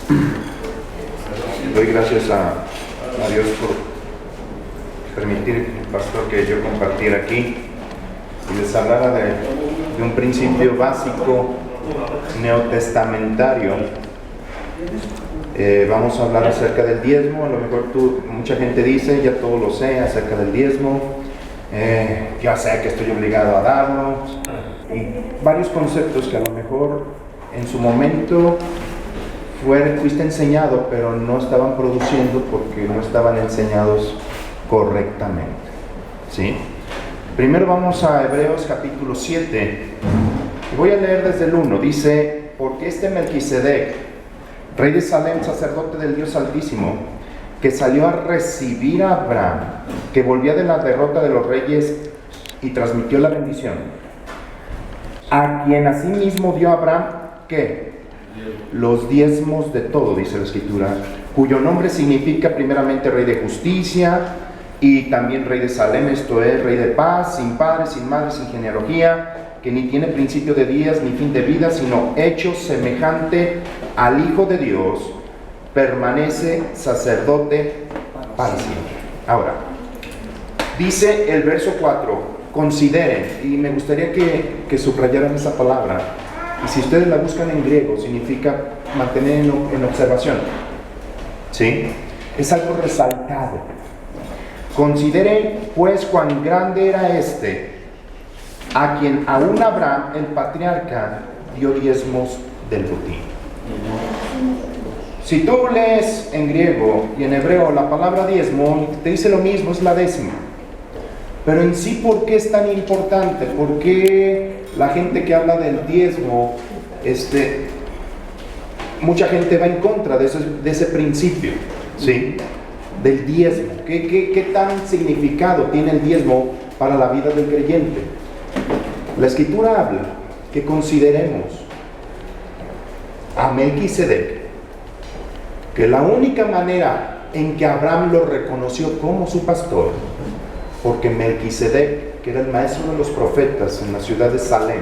Doy gracias a Dios por permitir, pastor, que yo compartiera aquí y les hablara de un principio básico neotestamentario. Vamos a hablar acerca del diezmo. A lo mejor mucha gente dice, ya todo lo sé acerca del diezmo, ya sé que estoy obligado a darlo, y varios conceptos que a lo mejor en su momento fuiste enseñado, pero no estaban produciendo porque no estaban enseñados correctamente. ¿Sí? Primero vamos a Hebreos capítulo 7, y voy a leer desde el 1. Dice: porque este Melquisedec, rey de Salem, sacerdote del Dios Altísimo, que salió a recibir a Abraham, que volvía de la derrota de los reyes y transmitió la bendición, a quien asimismo dio a Abraham, ¿qué? Los diezmos de todo, dice la Escritura, cuyo nombre significa primeramente rey de justicia y también rey de Salem, esto es, rey de paz, sin padre, sin madre, sin genealogía, que ni tiene principio de días ni fin de vida, sino hecho semejante al Hijo de Dios, permanece sacerdote para siempre. Ahora, dice el verso 4, consideren, y me gustaría que subrayaran esa palabra, y si ustedes la buscan en griego, significa mantener en observación. ¿Sí? Es algo resaltado. Consideren pues cuán grande era a quien aún Abraham, el patriarca, dio diezmos del botín. Si tú lees en griego y en hebreo la palabra diezmo, te dice lo mismo, es la décima. Pero en sí, ¿por qué es tan importante? ¿Por qué la gente que habla del diezmo, mucha gente va en contra de ese principio? ¿Sí? Del diezmo. ¿Qué tan significado tiene el diezmo para la vida del creyente? La Escritura habla que consideremos a Melquisedec, que la única manera en que Abraham lo reconoció como su pastor, porque Melquisedec, que era el maestro de los profetas en la ciudad de Salem,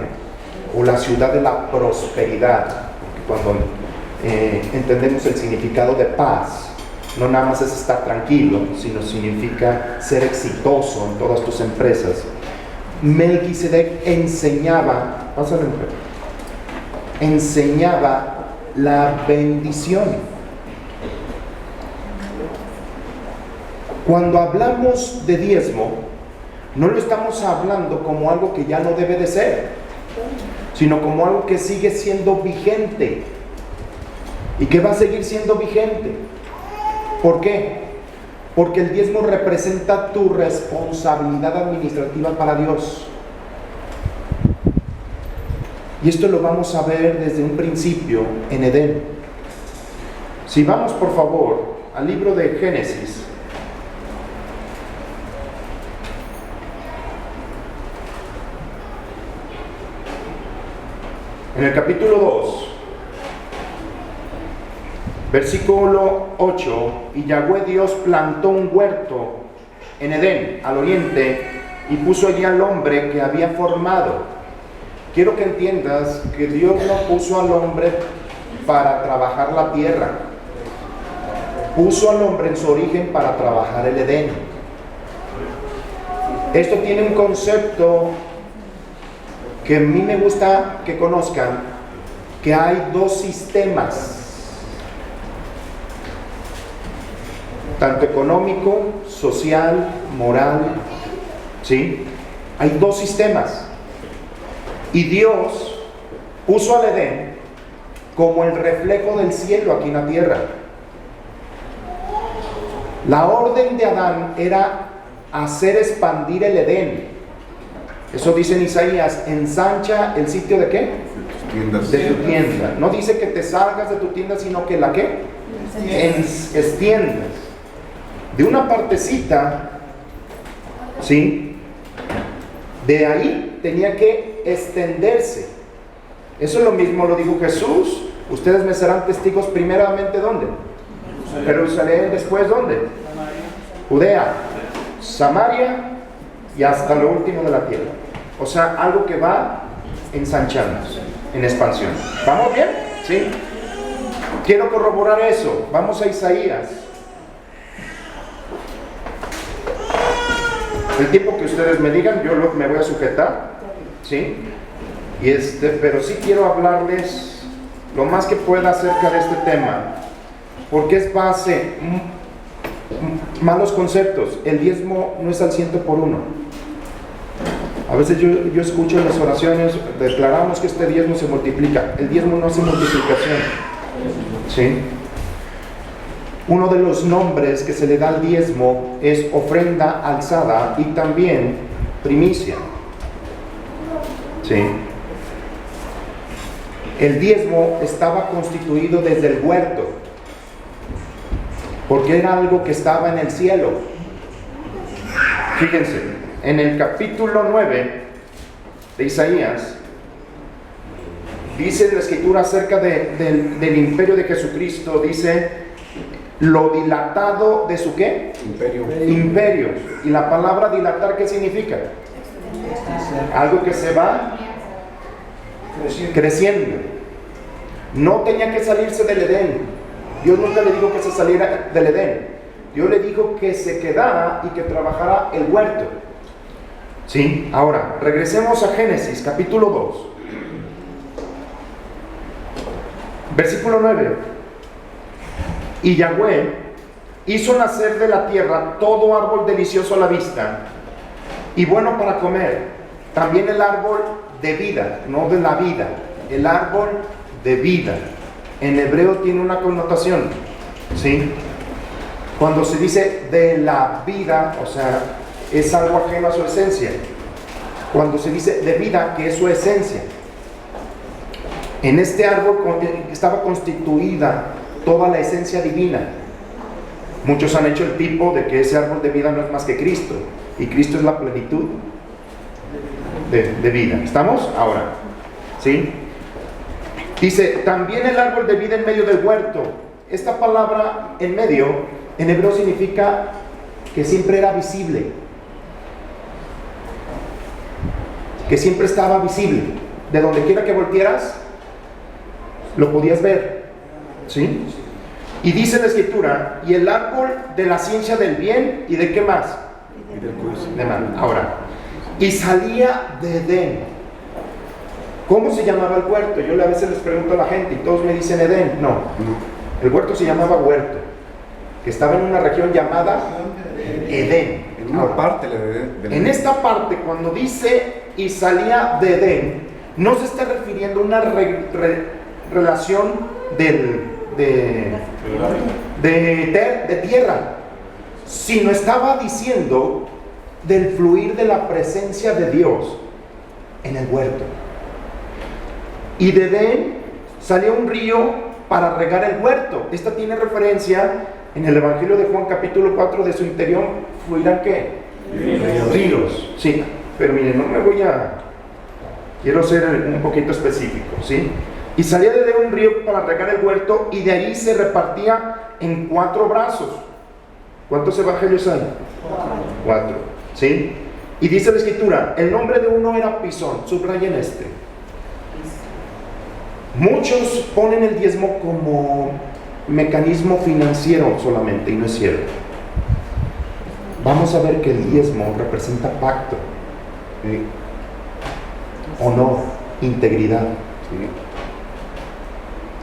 o la ciudad de la prosperidad, porque cuando entendemos el significado de paz, no nada más es estar tranquilo, sino significa ser exitoso en todas tus empresas. Melquisedec enseñaba la bendición. Cuando hablamos de diezmo, no lo estamos hablando como algo que ya no debe de ser, sino como algo que sigue siendo vigente y que va a seguir siendo vigente. ¿Por qué? Porque el diezmo representa tu responsabilidad administrativa para Dios. Y esto lo vamos a ver desde un principio en Edén. Si vamos por favor al libro de Génesis, en el capítulo 2, versículo 8, y Yahweh Dios plantó un huerto en Edén, al oriente, y puso allí al hombre que había formado. Quiero que entiendas que Dios no puso al hombre para trabajar la tierra. Puso al hombre en su origen para trabajar el Edén. Esto tiene un concepto que a mí me gusta que conozcan, que hay dos sistemas, tanto económico, social, moral, ¿sí? Hay dos sistemas. Y Dios puso al Edén como el reflejo del cielo aquí en la tierra. La orden de Adán era hacer expandir el Edén. Eso dice en Isaías: ensancha el sitio de ¿qué? De tu tienda. No dice que te salgas de tu tienda, sino que la ¿qué? Extiendas. De una partecita, ¿sí? De ahí tenía que extenderse. Eso es lo mismo lo dijo Jesús: ustedes me serán testigos primeramente ¿dónde? Jerusalén. Después ¿dónde? Judea, Samaria y hasta lo último de la tierra. O sea, algo que va ensanchándose, en expansión. ¿Vamos bien? ¿Sí? Quiero corroborar eso. Vamos a Isaías. El tiempo que ustedes me digan, yo me voy a sujetar, ¿sí? Pero sí quiero hablarles lo más que pueda acerca de este tema, porque es base, malos conceptos. El diezmo no es al 100 por 1. A veces yo escucho en las oraciones, declaramos que este diezmo se multiplica. El diezmo no hace multiplicación, ¿sí? Uno de los nombres que se le da al diezmo es ofrenda alzada y también primicia, ¿sí? El diezmo estaba constituido desde el huerto, porque era algo que estaba en el cielo. Fíjense, en el capítulo 9 de Isaías, dice la escritura acerca del imperio de Jesucristo, dice, lo dilatado de su ¿qué? Imperio. Y la palabra dilatar, ¿qué significa? Algo que se va creciendo. No tenía que salirse del Edén. Dios nunca le dijo que se saliera del Edén. Dios le dijo que se quedara y que trabajara el huerto. ¿Sí? Ahora, regresemos a Génesis, capítulo 2. Versículo 9. Y Yahweh hizo nacer de la tierra todo árbol delicioso a la vista y bueno para comer, también el árbol de vida, no de la vida, el árbol de vida. En hebreo tiene una connotación, ¿sí? Cuando se dice de la vida, o sea, es algo ajeno a su esencia. Cuando se dice de vida, que es su esencia. En este árbol estaba constituida toda la esencia divina. Muchos han hecho el tipo de que ese árbol de vida no es más que Cristo, y Cristo es la plenitud de vida. ¿Estamos? Ahora, ¿sí? Dice, también el árbol de vida en medio del huerto. Esta palabra en medio, en hebreo significa que siempre era visible, que siempre estaba visible. De donde quiera que voltearas, lo podías ver, ¿sí? Y dice la escritura, y el árbol de la ciencia del bien, ¿y de qué más? De mal. Ahora, y salía de Edén. ¿Cómo se llamaba el huerto? Yo a veces les pregunto a la gente y todos me dicen Edén. No, el huerto se llamaba huerto, que estaba en una región llamada Edén. En una parte de Edén. En esta parte, cuando dice y salía de Edén, no se está refiriendo a una relación de tierra, sino estaba diciendo del fluir de la presencia de Dios en el huerto. Y de Edén salió un río para regar el huerto. Esta tiene referencia en el Evangelio de Juan capítulo 4, de su interior fluirán ¿qué? Ríos. Sí, pero miren, quiero ser un poquito específico, ¿sí? Y salía de Edén un río para regar el huerto, y de ahí se repartía en 4 brazos. ¿Cuántos evangelios hay? 4, ¿sí? Y dice la escritura, el nombre de uno era Pisón. Subrayen este. Muchos ponen el diezmo como mecanismo financiero solamente, y no es cierto. Vamos a ver que el diezmo representa pacto, honor, integridad, ¿sí?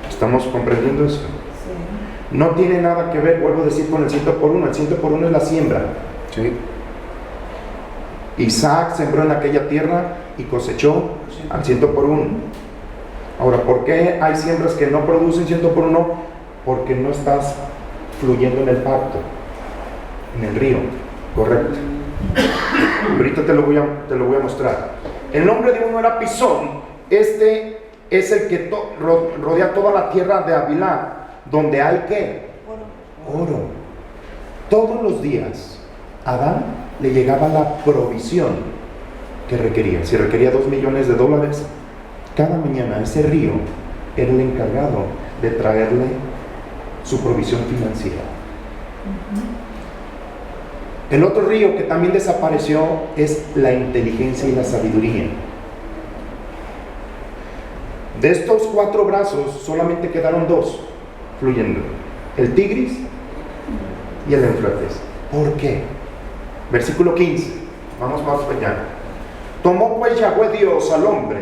¿Estamos comprendiendo eso? No tiene nada que ver, vuelvo a decir, con el 100 por 1. El 100 por 1 es la siembra, ¿sí? Isaac sembró en aquella tierra y cosechó al 100 por 1. Ahora, ¿por qué hay siembras que no producen 100 por 1? Porque no estás fluyendo en el pacto, en el río, correcto. Ahorita te lo voy a mostrar. El nombre de uno era Pisón. Este es el que rodea toda la tierra de Havilá, donde hay ¿qué? Oro. Todos los días Adán le llegaba la provisión que requería. Si requería $2 millones, cada mañana ese río era el encargado de traerle su provisión financiera. El otro río que también desapareció es la inteligencia y la sabiduría. De estos 4 brazos solamente quedaron 2. fluyendo. El Tigris y el Éufrates. ¿Por qué? Versículo 15. Vamos más allá. Tomó pues Yahweh Dios al hombre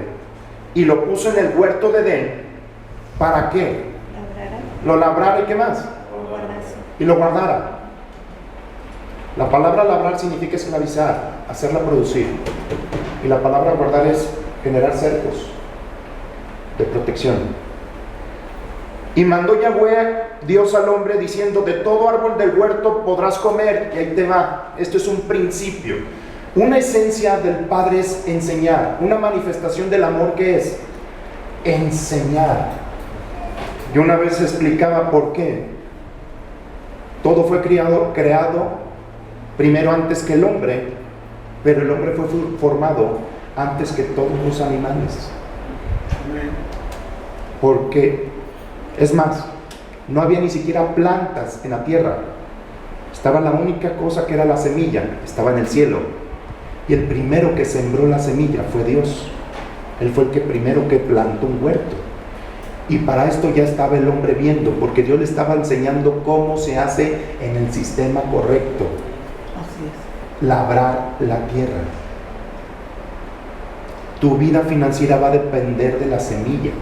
y lo puso en el huerto de Edén. ¿Para qué? Lo labrara y ¿qué más? Y lo guardara. La palabra labrar significa esclavizar, hacerla producir. Y la palabra guardar es generar cercos de protección. Y mandó Yahweh Dios al hombre diciendo: de todo árbol del huerto podrás comer. Y ahí te va. Esto es un principio. Una esencia del Padre es enseñar. Una manifestación del amor, ¿qué es? Enseñar. Yo una vez explicaba por qué. Todo fue creado primero antes que el hombre, pero el hombre fue formado antes que todos los animales. Porque, es más, no había ni siquiera plantas en la tierra. Estaba la única cosa que era la semilla, estaba en el cielo. Y el primero que sembró la semilla fue Dios. Él fue el que primero que plantó un huerto. Y para esto ya estaba el hombre viendo, porque Dios le estaba enseñando cómo se hace en el sistema correcto. Así es. Labrar la tierra. Tu vida financiera va a depender de la semilla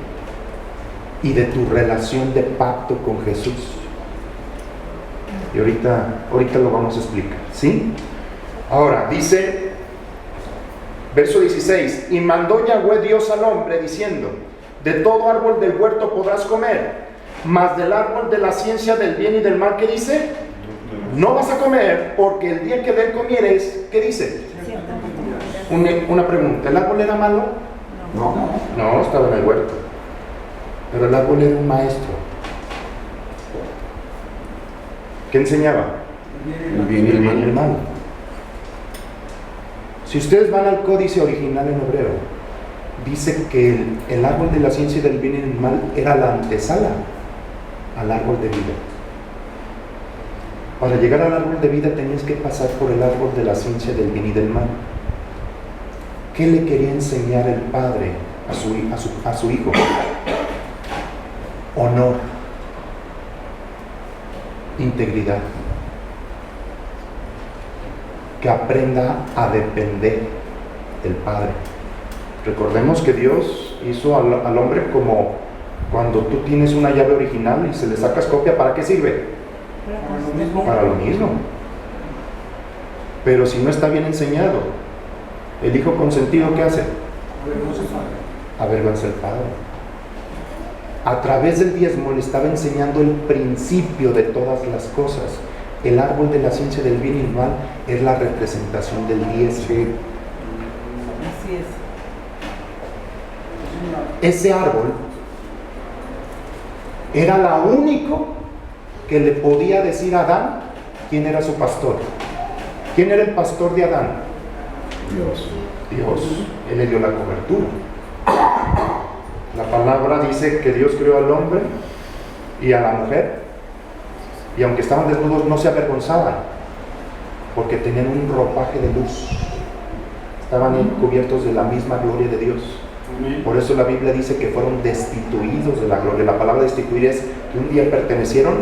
y de tu relación de pacto con Jesús. Y ahorita lo vamos a explicar, ¿sí? Ahora, dice, verso 16, y mandó Yahweh Dios al hombre diciendo: de todo árbol del huerto podrás comer, mas del árbol de la ciencia del bien y del mal, ¿qué dice? No vas a comer, porque el día que de él comieres, ¿qué dice? Una pregunta, ¿el árbol era malo? No, estaba en el huerto. Pero el árbol era un maestro. ¿Qué enseñaba? El bien y el mal. Si ustedes van al códice original en hebreo, dice que el árbol de la ciencia del bien y del mal era la antesala al árbol de vida. Para llegar al árbol de vida tenías que pasar por el árbol de la ciencia del bien y del mal. ¿Qué le quería enseñar el padre a su hijo? Honor, integridad, que aprenda a depender del Padre. Recordemos que Dios hizo al hombre como cuando tú tienes una llave original y se le sacas copia, ¿para qué sirve? Para lo mismo. Pero si no está bien enseñado, el hijo consentido, ¿qué hace? Avergüenza al Padre. A través del diezmo le estaba enseñando el principio de todas las cosas. El árbol de la ciencia del bien y el mal es la representación del diezmo. Así es. Ese árbol era la único que le podía decir a Adán quién era su pastor. ¿Quién era el pastor de Adán? Dios. Él le dio la cobertura. La palabra dice que Dios creó al hombre y a la mujer, y aunque estaban desnudos no se avergonzaban, porque tenían un ropaje de luz, estaban cubiertos de la misma gloria de Dios. Por eso la Biblia dice que fueron destituidos de la gloria. La palabra destituir es que un día pertenecieron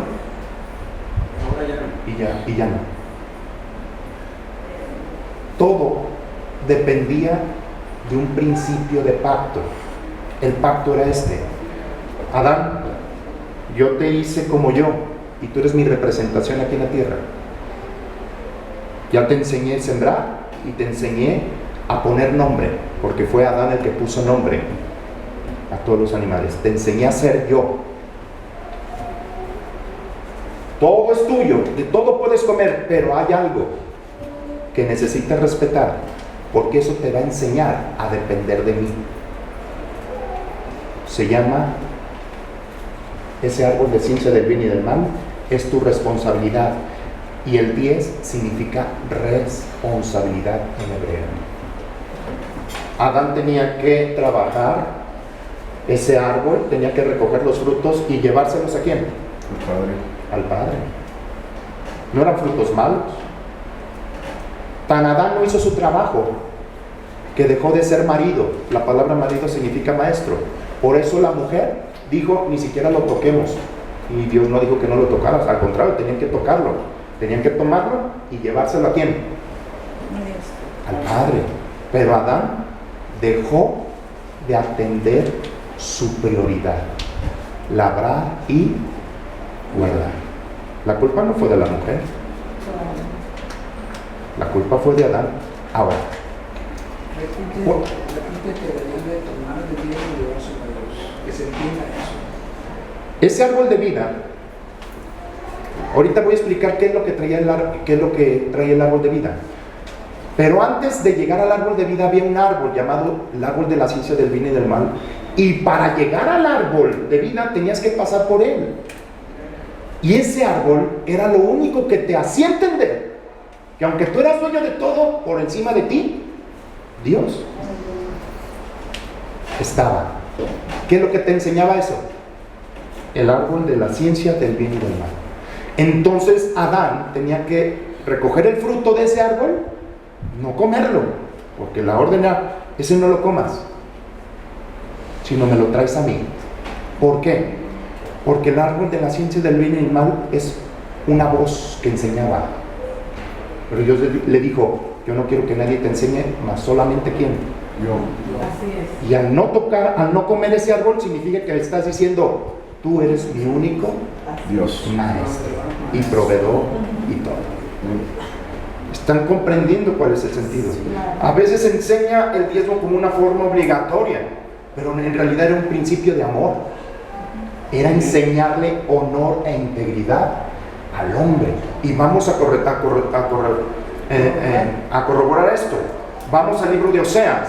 y ya no. Todo dependía de un principio de pacto. El pacto era este: Adán, yo te hice como yo y tú eres mi representación aquí en la tierra. Ya te enseñé a sembrar y te enseñé a poner nombre, porque fue Adán el que puso nombre a todos los animales. Te enseñé a ser yo. Todo es tuyo, de todo puedes comer, pero hay algo que necesitas respetar, porque eso te va a enseñar a depender de mí. Se llama, ese árbol de ciencia del bien y del mal es tu responsabilidad, y el 10 significa responsabilidad en hebreo. Adán tenía que trabajar ese árbol, tenía que recoger los frutos y llevárselos ¿a quién? Al Padre. No eran frutos malos. Tan Adán no hizo su trabajo que dejó de ser marido. La palabra marido significa maestro. Por eso la mujer dijo: ni siquiera lo toquemos. Y Dios no dijo que no lo tocaras, al contrario, tenían que tocarlo, tenían que tomarlo y llevárselo a quién, al Padre. Pero Adán dejó de atender su prioridad, labrar y guardar. La culpa no fue de la mujer, la culpa fue de Adán. Ahora, Repite que deberían de tomar de vida y llevarse a Dios, que se entienda eso. ese árbol de vida, ahorita voy a explicar qué es lo que trae el árbol de vida. Pero antes de llegar al árbol de vida había un árbol llamado el árbol de la ciencia del bien y del mal. Y para llegar al árbol de vida tenías que pasar por él. Y ese árbol era lo único que te hacía entender que aunque tú eras dueño de todo, por encima de ti, Dios estaba. ¿Qué es lo que te enseñaba eso? El árbol de la ciencia del bien y del mal. Entonces Adán tenía que recoger el fruto de ese árbol, no comerlo, porque la orden era, ese no lo comas, sino me lo traes a mí. ¿Por qué? Porque el árbol de la ciencia del bien y del mal es una voz que enseñaba. Pero Dios le dijo, yo no quiero que nadie te enseñe, más solamente ¿quién? Yo. Así es. Y al no comer ese árbol significa que le estás diciendo, tú eres mi único Dios. maestro y proveedor y todo. ¿Están comprendiendo cuál es el sentido? A veces se enseña el diezmo como una forma obligatoria, pero en realidad era un principio de amor. Era enseñarle honor e integridad al hombre. Y vamos a corroborar esto. Vamos al libro de Oseas.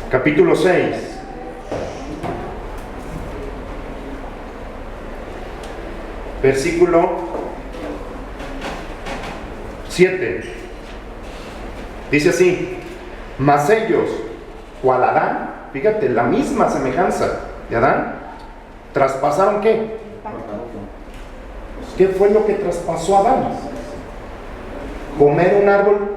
Capítulo 6. Versículo 7. Dice así: mas ellos, cual Adán, fíjate, la misma semejanza de Adán, traspasaron ¿qué? ¿Qué fue lo que traspasó Adán? Comer un árbol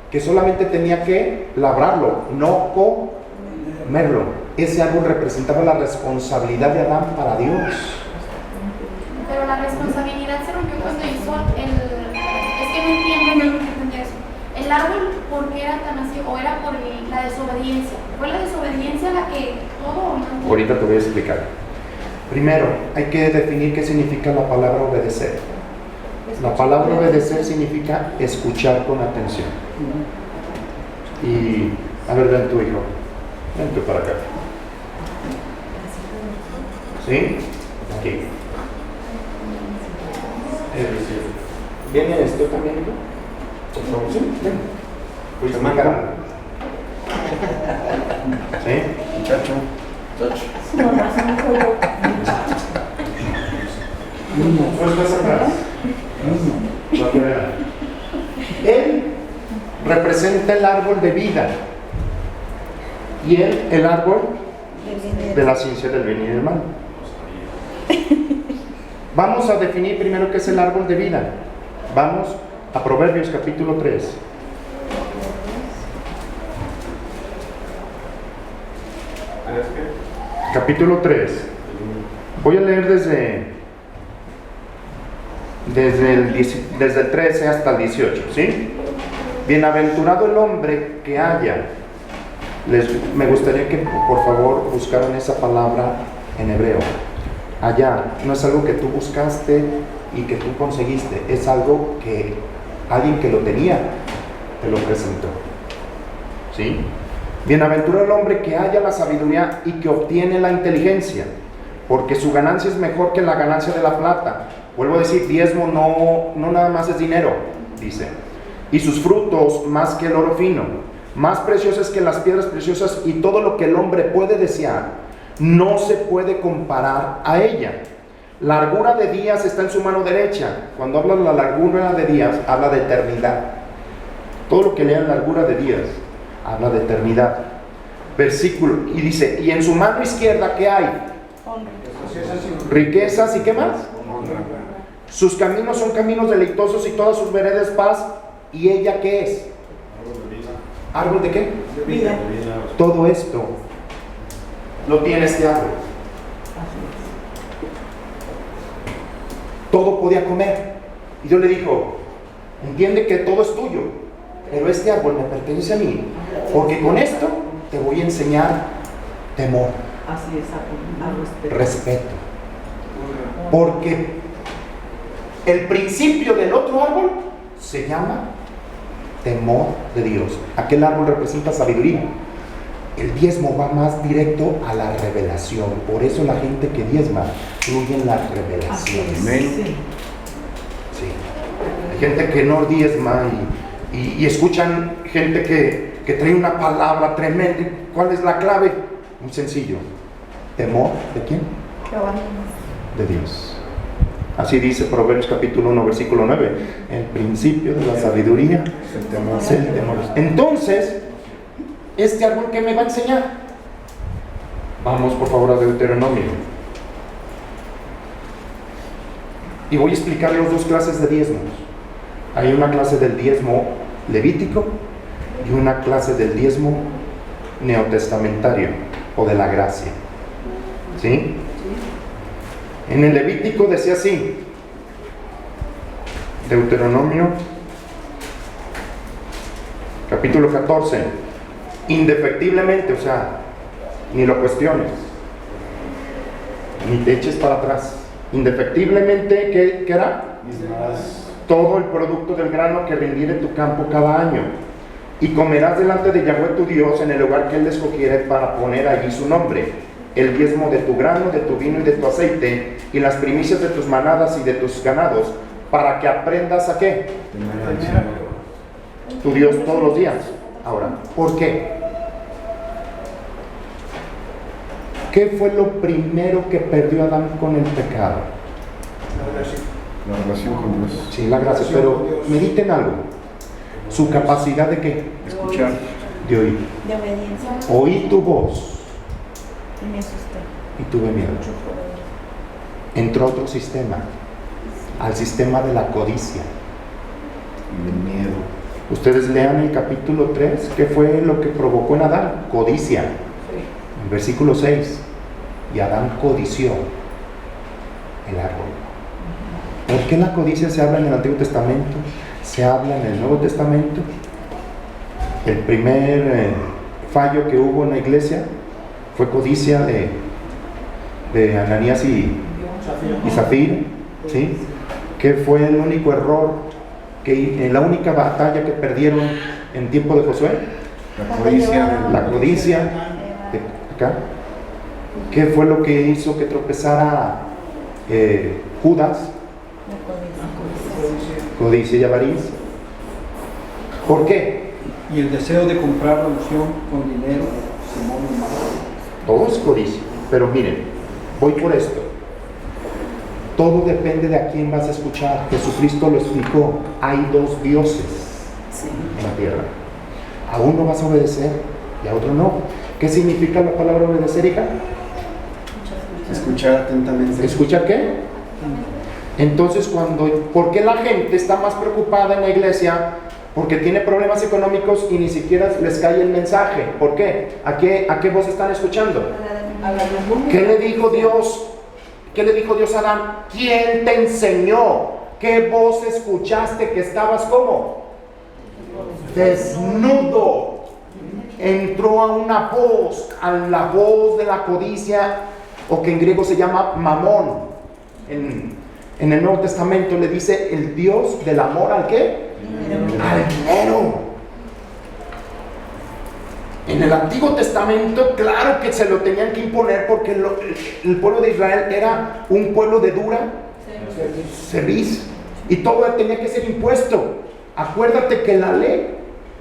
que solamente tenía que labrarlo, no comerlo. Ese árbol representaba la responsabilidad de Adán para Dios. Pero la responsabilidad se rompió cuando hizo es que no entiendo eso. El árbol, ¿por qué era tan así? ¿O era por la desobediencia? ¿Fue la desobediencia la que todo o no? Ahorita te voy a explicar. Primero, hay que definir qué significa la palabra obedecer. La palabra obedecer significa escuchar con atención. Y, a ver, ven tu hijo. Ven tú para acá. ¿Sí? Aquí. ¿Viene esto también, hijo? Por favor, sí, ven. Pues más grande. ¿Sí? Muchacho. No estás atrás. No te vean. Él representa el árbol de vida. Y él, el árbol de la ciencia del bien y del mal. Vamos a definir primero qué es el árbol de vida. Vamos a Proverbios capítulo 3. Capítulo 3. Voy a leer desde el 13 hasta el 18, ¿sí? Bienaventurado el hombre que haya. Me gustaría que por favor buscaran esa palabra en hebreo. Allá no es algo que tú buscaste y que tú conseguiste, es algo que alguien que lo tenía te lo presentó, ¿sí? Bienaventurado el hombre que haya la sabiduría y que obtiene la inteligencia, porque su ganancia es mejor que la ganancia de la plata. Vuelvo a decir, diezmo no nada más es dinero, dice, y sus frutos más que el oro fino, más preciosas que las piedras preciosas, y todo lo que el hombre puede desear no se puede comparar a ella. Largura de días está en su mano derecha. Cuando habla de la largura de días, habla de eternidad. Todo lo que lean largura de días habla de eternidad. Versículo, y dice, y en su mano izquierda, ¿qué hay? Riquezas y ¿qué más? Sus caminos son caminos deleitosos y todas sus veredas paz ¿Y ella qué es? ¿Árbol de qué? Vida. Todo esto lo tiene este árbol. Así Todo podía comer. Y Dios le dijo, entiende que todo es tuyo, pero este árbol me pertenece a mí, porque con esto te voy a enseñar temor, es. Así es, a respeto. respeto. Porque el principio del otro árbol se llama temor de Dios. Aquel árbol representa sabiduría. El diezmo va más directo a la revelación. Por eso la gente que diezma fluye en la Así revelación. es. Amén. Sí. Sí. Hay gente que no diezma y escuchan gente que trae una palabra tremenda. ¿Cuál es la clave? Muy sencillo. ¿Temor de quién? De Dios. Así dice Proverbios capítulo 1, versículo 9. El principio de la sabiduría es el temor. Entonces, ¿este árbol qué me va a enseñar? Vamos por favor a Deuteronomio. Y voy a explicar las dos clases de diezmos. Hay una clase del diezmo levítico y una clase del diezmo neotestamentario o de la gracia. ¿Sí? En el Levítico decía así, Deuteronomio capítulo 14, indefectiblemente, o sea, ni lo cuestiones, ni te eches para atrás. Indefectiblemente, ¿qué era? Todo el producto del grano que rindiere tu campo cada año, y comerás delante de Yahweh tu Dios en el lugar que Él escogiere para poner allí su nombre, el diezmo de tu grano, de tu vino y de tu aceite, y las primicias de tus manadas y de tus ganados, para que aprendas a ¿qué? Tu Dios todos los días. Ahora, ¿por qué? ¿Qué fue lo primero que perdió Adán con el pecado? La relación con Dios. Sí, la gracia, pero mediten algo. ¿Su capacidad de qué? Escuchar. De oír. De obediencia. Oí tu voz Y me asusté. y tuve miedo. Entró otro sistema, al sistema de la codicia. Y de miedo. Ustedes lean el capítulo 3, ¿qué fue lo que provocó en Adán? Codicia. En versículo 6, y Adán codició el árbol. ¿Por qué la codicia se habla en el Antiguo Testamento? Se habla en el Nuevo Testamento. El primer fallo que hubo en la iglesia fue codicia de Ananías y Zafira, ¿sí? Que fue el único error, que en la única batalla que perdieron en tiempo de Josué, La codicia. la codicia de acá. ¿Qué fue lo que hizo que tropezara Judas? Codicia y avaricia. ¿Por qué? Y el deseo de comprar la unción con dinero, Simón el Mago. Todo es codicia. Pero miren, voy por esto. Todo depende de a quién vas a escuchar. Jesucristo lo explicó. Hay dos dioses en la tierra. A uno vas a obedecer y a otro no. ¿Qué significa la palabra obedecer, hija? Escuchar atentamente. ¿Escuchar qué? Entonces, ¿por qué la gente está más preocupada en la iglesia? Porque tiene problemas económicos y ni siquiera les cae el mensaje. ¿Por qué? ¿A qué voz están escuchando? ¿Qué le dijo Dios? ¿Qué le dijo Dios a Adán? ¿Quién te enseñó? ¿Qué voz escuchaste que estabas como? Desnudo. Entró a una voz, a la voz de la codicia, o que en griego se llama mamón. En el Nuevo Testamento le dice el Dios del amor ¿al qué? Al dinero. En el Antiguo Testamento, claro que se lo tenían que imponer porque el pueblo de Israel era un pueblo de dura cerviz y todo tenía que ser impuesto. Acuérdate que la ley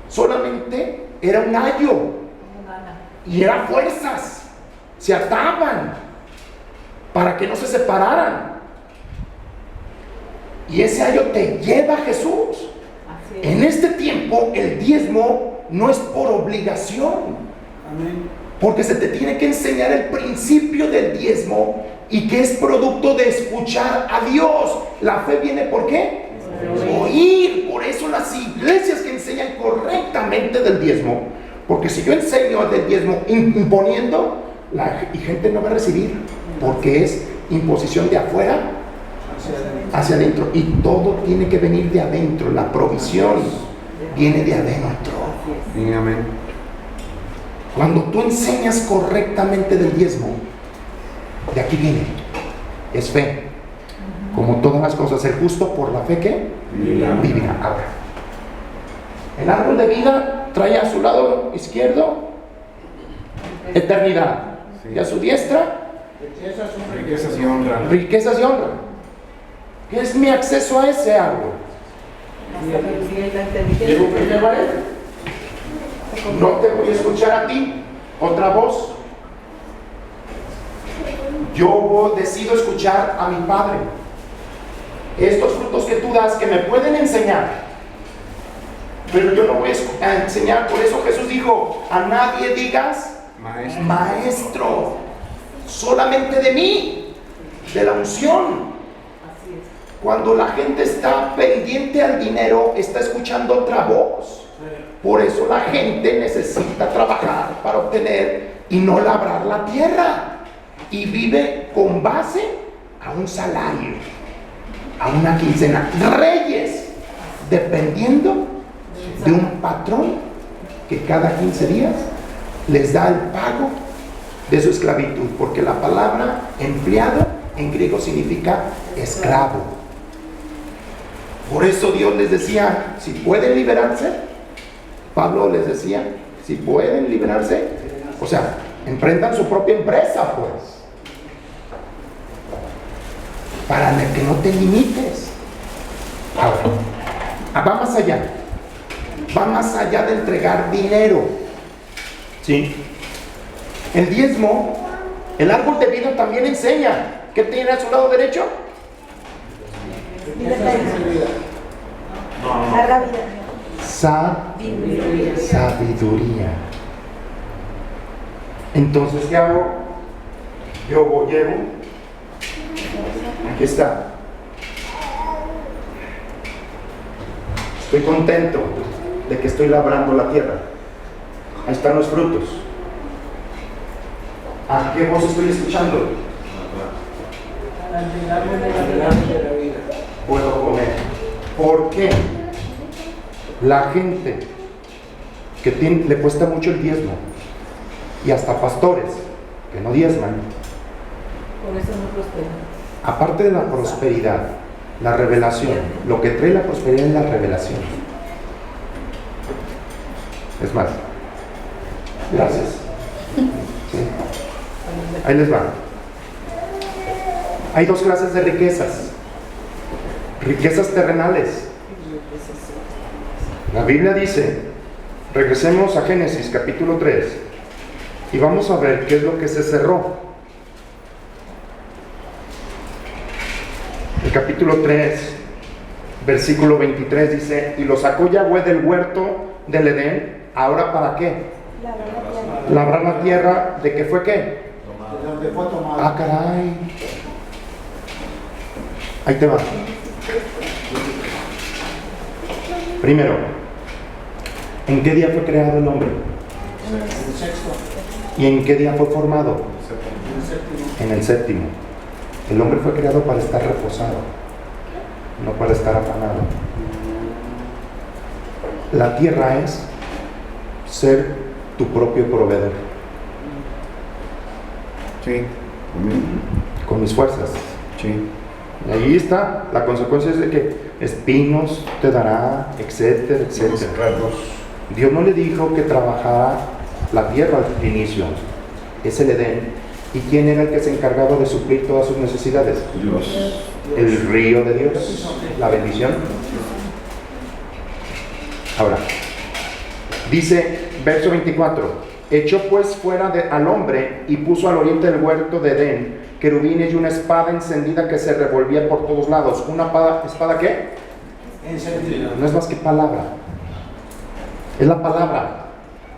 solamente era un ayo y eran fuerzas, se ataban para que no se separaran. Y ese ayo te lleva a Jesús. En este tiempo el diezmo no es por obligación. Amén. Porque se te tiene que enseñar el principio del diezmo y que es producto de escuchar a Dios. La fe viene ¿por qué? Oír. Por eso las iglesias enseñan correctamente del diezmo, porque si yo enseño del diezmo imponiendo, y gente no va a recibir, porque es imposición de afuera hacia adentro, y todo tiene que venir de adentro. La provisión viene de adentro. Amén. Cuando tú enseñas correctamente del diezmo, de aquí viene, es fe. Como todas las cosas, el justo por la fe que vivirá. Ahora, el árbol de vida trae a su lado izquierdo eternidad, y a su diestra Riquezas y honra. riquezas y honra. ¿Qué es mi acceso a ese árbol? La sabiduría y la inteligencia. ¿Llego primero a él? No te voy a escuchar a ti, otra voz. Yo decido escuchar a mi Padre. Estos frutos que tú das, que me pueden enseñar, pero yo no voy a enseñar. Por eso Jesús dijo: a nadie digas maestro, solamente de mí, de la unción. Cuando la gente está pendiente al dinero, está escuchando otra voz. Por eso la gente necesita trabajar para obtener y no labrar la tierra, y vive con base a un salario, a una quincena. Reyes, dependiendo de un patrón que cada 15 días les da el pago de su esclavitud, porque la palabra empleado en griego significa esclavo. Por eso Dios les decía: si pueden liberarse, Pablo les decía, si pueden liberarse, o sea, emprendan su propia empresa, pues, para que no te limites. Ahora, va más allá de entregar dinero, ¿sí? El diezmo, el árbol de vida también enseña. ¿Qué tiene a su lado derecho? Vida plena. Larga vida. Sabiduría. Entonces, ¿qué hago? Yo llevo. Aquí está. Estoy contento de que estoy labrando la tierra. Ahí están los frutos. ¿A qué voz estoy escuchando? Puedo comer. ¿Por qué? La gente que le cuesta mucho el diezmo, y hasta pastores que no diezman, Por eso no prosperan. aparte de la prosperidad, la revelación, lo que trae la prosperidad es la revelación. Es más, gracias. Sí. Ahí les va. Hay dos clases de riquezas: riquezas terrenales. La Biblia dice, regresemos a Génesis capítulo 3 y vamos a ver qué es lo que se cerró. El capítulo 3, versículo 23 dice: y lo sacó Yahweh del huerto del Edén. ¿Ahora para qué? Labrar la tierra. ¿De qué fue qué? De donde fue tomado. Ah, caray. Ahí te va. Primero, ¿en qué día fue creado el hombre? El sexto. ¿Y en qué día fue formado? El séptimo. En el séptimo. El hombre fue creado para estar reposado, no para estar afanado. La tierra es ser tu propio proveedor. Sí. Amén. Con mis fuerzas. Sí. Y ahí está, la consecuencia es de que espinos te dará, etcétera, etcétera. Dios no le dijo que trabajara la tierra al inicio, es el Edén. ¿Y quién era el que se encargaba de suplir todas sus necesidades? Dios. El río de Dios, la bendición. Ahora, dice verso 24: echó pues fuera al hombre y puso al oriente del huerto de Edén querubines y una espada encendida que se revolvía por todos lados. ¿Una espada qué? Encendida. No es más que palabra. Es la palabra.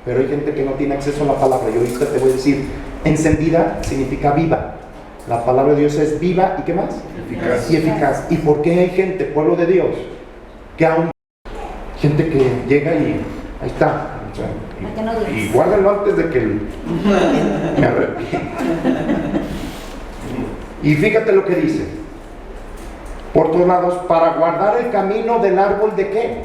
Pero hay gente que no tiene acceso a la palabra. Yo ahorita te voy a decir, encendida significa viva. La palabra de Dios es viva y ¿qué más? Eficaz. Y eficaz. ¿Y por qué hay gente, pueblo de Dios, que aún Gente que llega y ahí está. O sea, ¿A qué no dudas? y guárdenlo antes de que me arrepienta. Y fíjate lo que dice. Por todos lados, para guardar el camino del árbol de qué.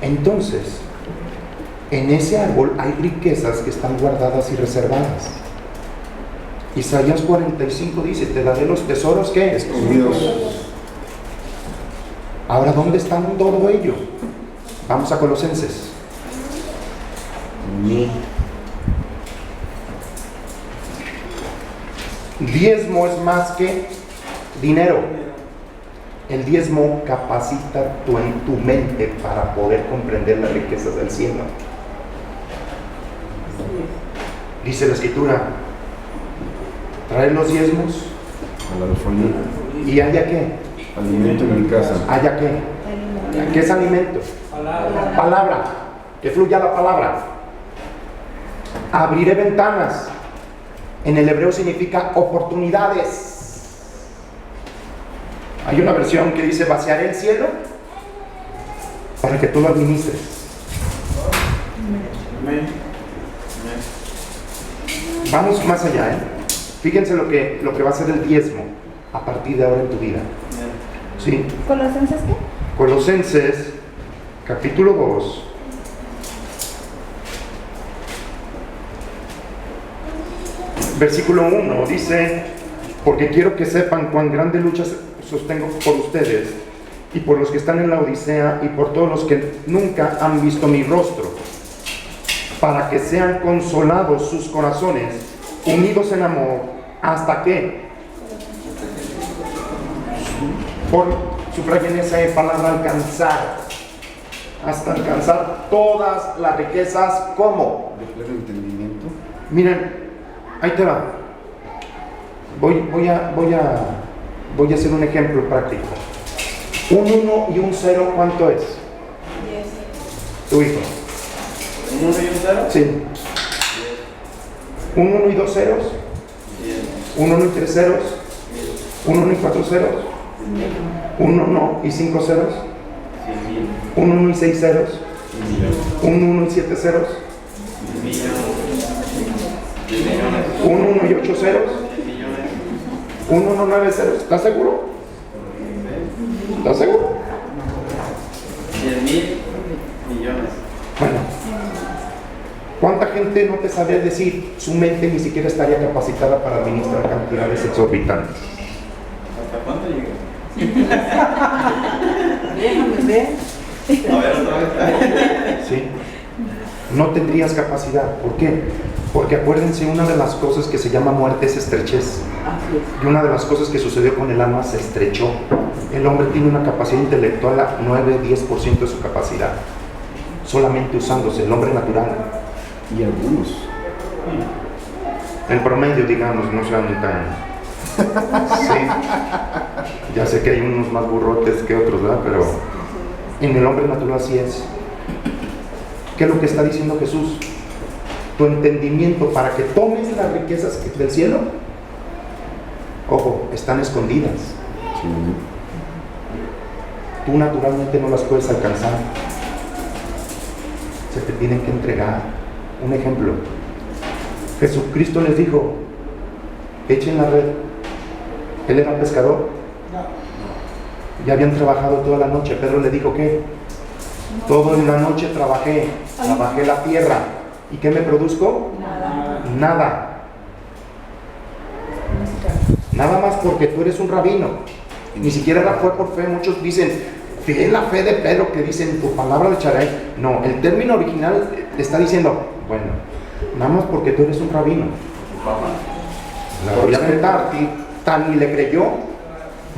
Entonces, en ese árbol hay riquezas que están guardadas y reservadas. Isaías 45 dice, te daré los tesoros que Escondidos. Ahora, ¿dónde están todo ello? Vamos a Colosenses. Diezmo es más que dinero. El diezmo capacita tu mente para poder comprender las riquezas del cielo. Dice la Escritura, trae los diezmos A la alfolía. y haya qué, Alimento en mi casa. haya qué. ¿Qué es alimento? Palabra, que fluya la palabra. Abriré ventanas. En el hebreo significa oportunidades. Hay una versión que dice vaciaré el cielo para que tú lo administres. Vamos más allá, Fíjense lo que va a ser el diezmo a partir de ahora en tu vida. ¿Sí? ¿Colosenses qué? Colosenses, capítulo 2. Versículo 1 dice, porque quiero que sepan cuán grande lucha sostengo por ustedes y por los que están en la Odisea y por todos los que nunca han visto mi rostro, para que sean consolados sus corazones, unidos en amor, ¿hasta qué? Subrayen esa palabra alcanzar, hasta alcanzar todas las riquezas, ¿cómo? De pleno entendimiento. Miren, ahí te va. Voy a hacer un ejemplo práctico. Un 1 y un 0, ¿cuánto es? 10. Tu hijo. ¿Un 1 y un 0? Sí. ¿Un 1 y 2 ceros? 1 1 y 3 ceros? 1 1 y 4 ceros? 1 1 y 5 ceros? 1 1 y 6 ceros? 1 1 y 7 ceros? 1 1 y 8 ceros? 1 1 9 ceros. ¿Estás seguro? ¿Estás seguro? 10,000 millones. Bueno, ¿cuánta gente no te sabría decir? Su mente ni siquiera estaría capacitada para administrar cantidades exorbitantes. ¿Hasta cuánto llega? Déjame ver. A ver, otra vez. ¿Sí? No tendrías capacidad. ¿Por qué? Porque acuérdense, una de las cosas que se llama muerte es estrechez. Así es. Y una de las cosas que sucedió con el alma se estrechó. El hombre tiene una capacidad intelectual a 9-10% de su capacidad, solamente usándose, el hombre natural. Y algunos. El promedio, digamos, no sean tan... Sí. Ya sé que hay unos más burrotes que otros, ¿verdad? Pero en el hombre natural sí es. ¿Qué es lo que está diciendo Jesús? Tu entendimiento para que tomes las riquezas del cielo, ojo, están escondidas. Sí. Tú naturalmente no las puedes alcanzar. Se te tienen que entregar. Un ejemplo. Jesucristo les dijo, echen la red. Él era pescador. Ya habían trabajado toda la noche. Pedro le dijo, ¿qué? Toda la noche trabajé la tierra. ¿Y qué me produzco? Nada. Nada más porque tú eres un rabino. Ni siquiera fue por fe. Muchos dicen, fe es la fe de Pedro, que dicen, tu palabra le echaré. No, el término original está diciendo, bueno, nada más porque tú eres un rabino. La voy a apretar. Tan y le creyó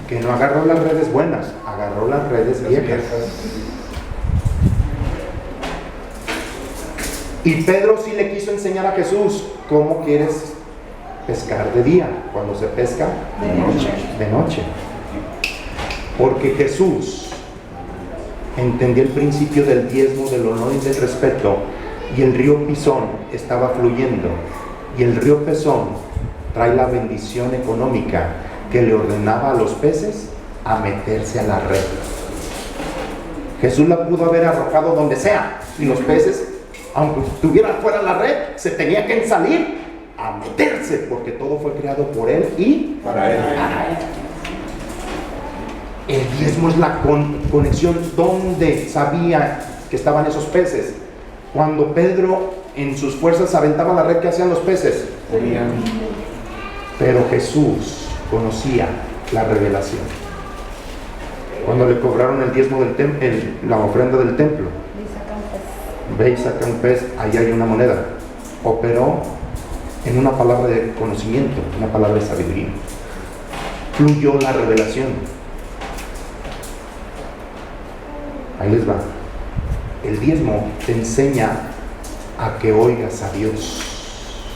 que no agarró las redes buenas, agarró las redes viejas. Y Pedro sí le quiso enseñar a Jesús cómo quieres pescar de día, cuando se pesca de noche. Porque Jesús entendió el principio del diezmo, del honor y del respeto, y el río Pisón estaba fluyendo, y el río Pisón trae la bendición económica que le ordenaba a los peces a meterse a la red. Jesús la pudo haber arrojado donde sea, y los peces, aunque estuvieran fuera de la red, se tenían que salir a meterse, porque todo fue creado por Él y Para él. para Él. El diezmo es la conexión donde sabía que estaban esos peces. Cuando Pedro en sus fuerzas aventaba la red, ¿qué hacían los peces? Comían. Pero Jesús conocía la revelación. Cuando le cobraron el diezmo del la ofrenda del templo, ve y saca un pez, ahí hay una moneda. Operó en una palabra de conocimiento, una palabra de sabiduría. Fluyó la revelación. Ahí les va. El diezmo te enseña a que oigas a Dios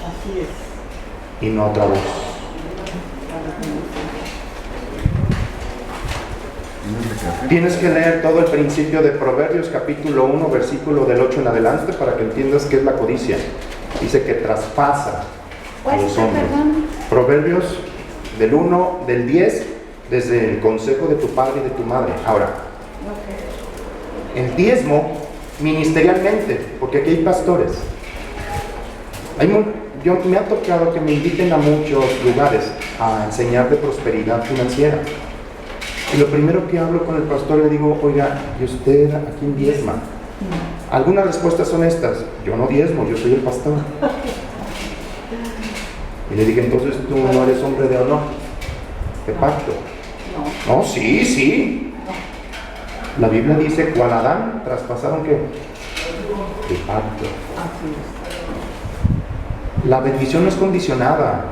Así es. y no a otra voz. Tienes que leer todo el principio de Proverbios capítulo 1, versículo del 8 en adelante, para que entiendas qué es la codicia. Dice que traspasa a ¿Cuál los es, hombres. perdón? Proverbios del 1, del 10, desde el consejo de tu padre y de tu madre. Ahora, el diezmo ministerialmente, porque aquí hay pastores. Me ha tocado que me inviten a muchos lugares a enseñar de prosperidad financiera. Y lo primero que hablo con el pastor le digo, oiga, ¿y usted a quién diezma? Algunas respuestas son estas: yo no diezmo, yo soy el pastor. Y le dije, entonces tú no eres hombre de honor, de pacto. No, sí, sí. La Biblia dice, cual Adán traspasaron ¿qué? El pacto. Así es. La bendición no es condicionada.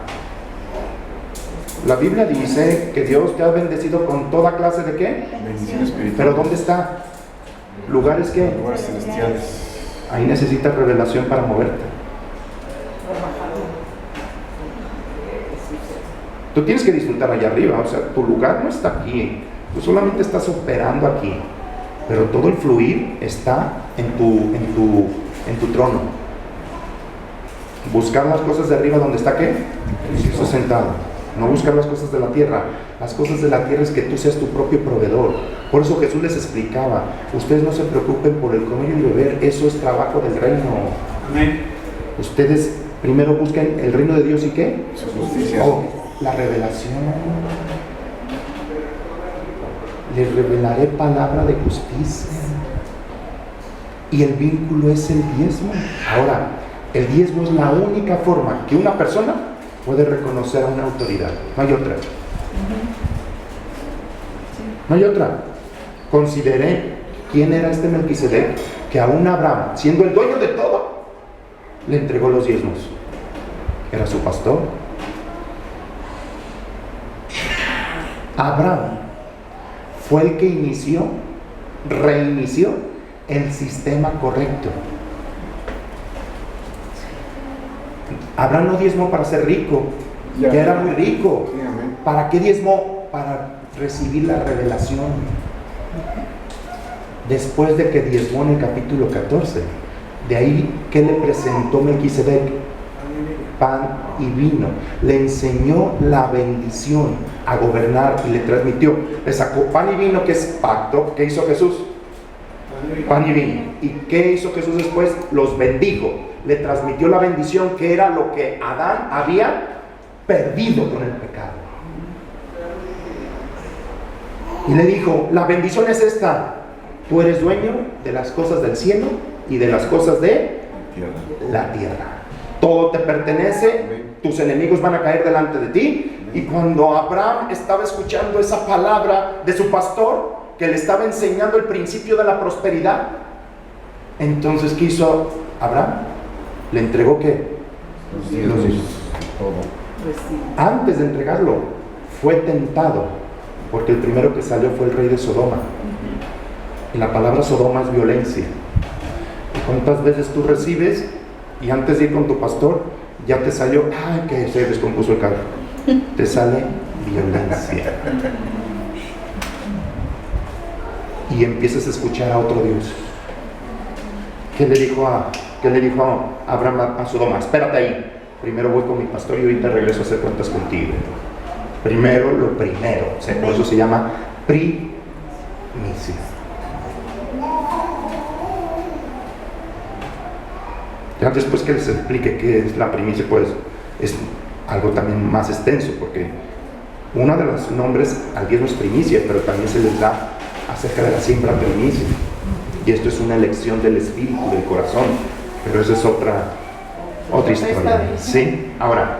La Biblia dice que Dios te ha bendecido con toda clase de ¿qué? Bendición espiritual. Pero ¿dónde está? ¿Lugares qué? Lugares celestiales. Ahí necesitas revelación para moverte. Tú tienes que disfrutar allá arriba, o sea, tu lugar no está aquí. Tú solamente estás operando aquí. Pero todo el fluir está en tu trono. Buscar las cosas de arriba donde está ¿qué? Jesús sentado. No buscar las cosas de la tierra. Las cosas de la tierra es que tú seas tu propio proveedor. Por eso Jesús les explicaba, ustedes no se preocupen por el comer y beber, eso es trabajo del reino. Amén. Ustedes primero busquen el reino de Dios y ¿qué? Su justicia. Oh, la revelación. Les revelaré palabra de justicia. Y el vínculo es el diezmo. Ahora, el diezmo es la única forma que una persona puede reconocer a una autoridad. No hay otra. No hay otra. Consideré quién era este Melquisedec, que aún Abraham, siendo el dueño de todo, le entregó los diezmos. Era su pastor. Abraham fue el que reinició el sistema correcto. Abraham no diezmó para ser rico, ya era muy rico. Sí, amén. ¿Para qué diezmó? Para recibir la revelación. Después de que diezmó en el capítulo 14, de ahí, ¿qué le presentó Melquisedec? Pan y vino. Le enseñó la bendición a gobernar y le transmitió. Le sacó pan y vino, que es pacto. ¿Qué hizo Jesús? Pan y vino. ¿Y qué hizo Jesús después? Los bendijo. Le transmitió la bendición, que era lo que Adán había perdido con el pecado. Y le dijo, la bendición es esta: tú eres dueño de las cosas del cielo y de las cosas de Tierra. la tierra. Todo te pertenece, tus enemigos van a caer delante de ti. Y cuando Abraham estaba escuchando esa palabra de su pastor, que le estaba enseñando el principio de la prosperidad, entonces ¿qué hizo Abraham? Le entregó ¿qué? Los diezmos. Todo. Antes de entregarlo, fue tentado, porque el primero que salió fue el rey de Sodoma. Y la palabra Sodoma es violencia. ¿Y cuántas veces tú recibes y antes de ir con tu pastor ya te salió, ay, que se descompuso el carro? Te sale violencia. Y empiezas a escuchar a otro Dios. ¿Qué le dijo a Abraham a Sodoma? Espérate ahí. Primero voy con mi pastor y ahorita regreso a hacer cuentas contigo. Primero lo primero. O sea, por eso se llama primicia. Ya después que les explique qué es la primicia, pues es algo también más extenso, porque uno de los nombres al diezmo es primicia, pero también se les da acerca de la siembra primicia. Y esto es una elección del espíritu, del corazón, pero eso es otra historia. ¿Sí? Ahora,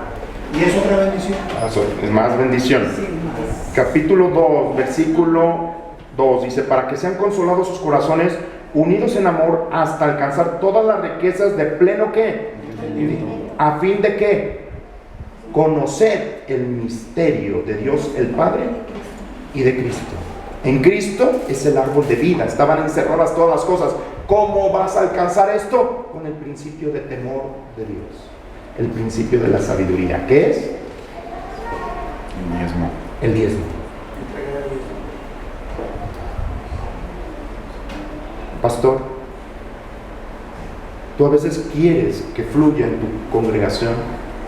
¿Y es otra bendición? es más bendición. Sí, más. Capítulo 2, versículo 2, dice, para que sean consolados sus corazones, unidos en amor, hasta alcanzar todas las riquezas de pleno ¿qué? A fin de ¿qué? Conocer el misterio de Dios el Padre y de Cristo. En Cristo es el árbol de vida, estaban encerradas todas las cosas. ¿Cómo vas a alcanzar esto? Con el principio de temor de Dios, el principio de la sabiduría. ¿Qué es? El diezmo. El diezmo. Pastor, tú a veces quieres que fluya en tu congregación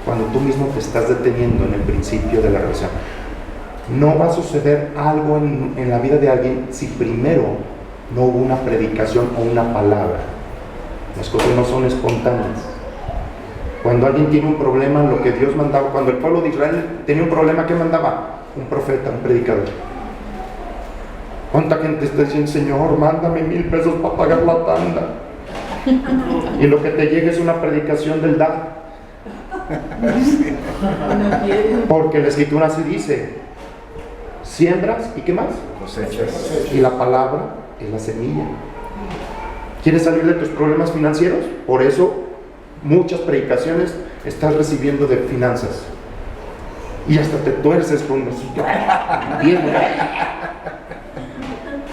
cuando tú mismo te estás deteniendo en el principio de la relación. No va a suceder algo en la vida de alguien si primero no hubo una predicación o una palabra. Las cosas no son espontáneas. Cuando alguien tiene un problema, lo que Dios mandaba, cuando el pueblo de Israel tenía un problema, ¿qué mandaba? Un profeta, un predicador. ¿Cuánta gente está diciendo, Señor, mándame 1,000 pesos para pagar la tanda? Y lo que te llega es una predicación del dar. Porque la escritura así dice, siembras y ¿qué más? Cosechas. Y la palabra es la semilla. ¿Quieres salir de tus problemas financieros? Por eso muchas predicaciones estás recibiendo de finanzas. Y hasta te tuerces con los...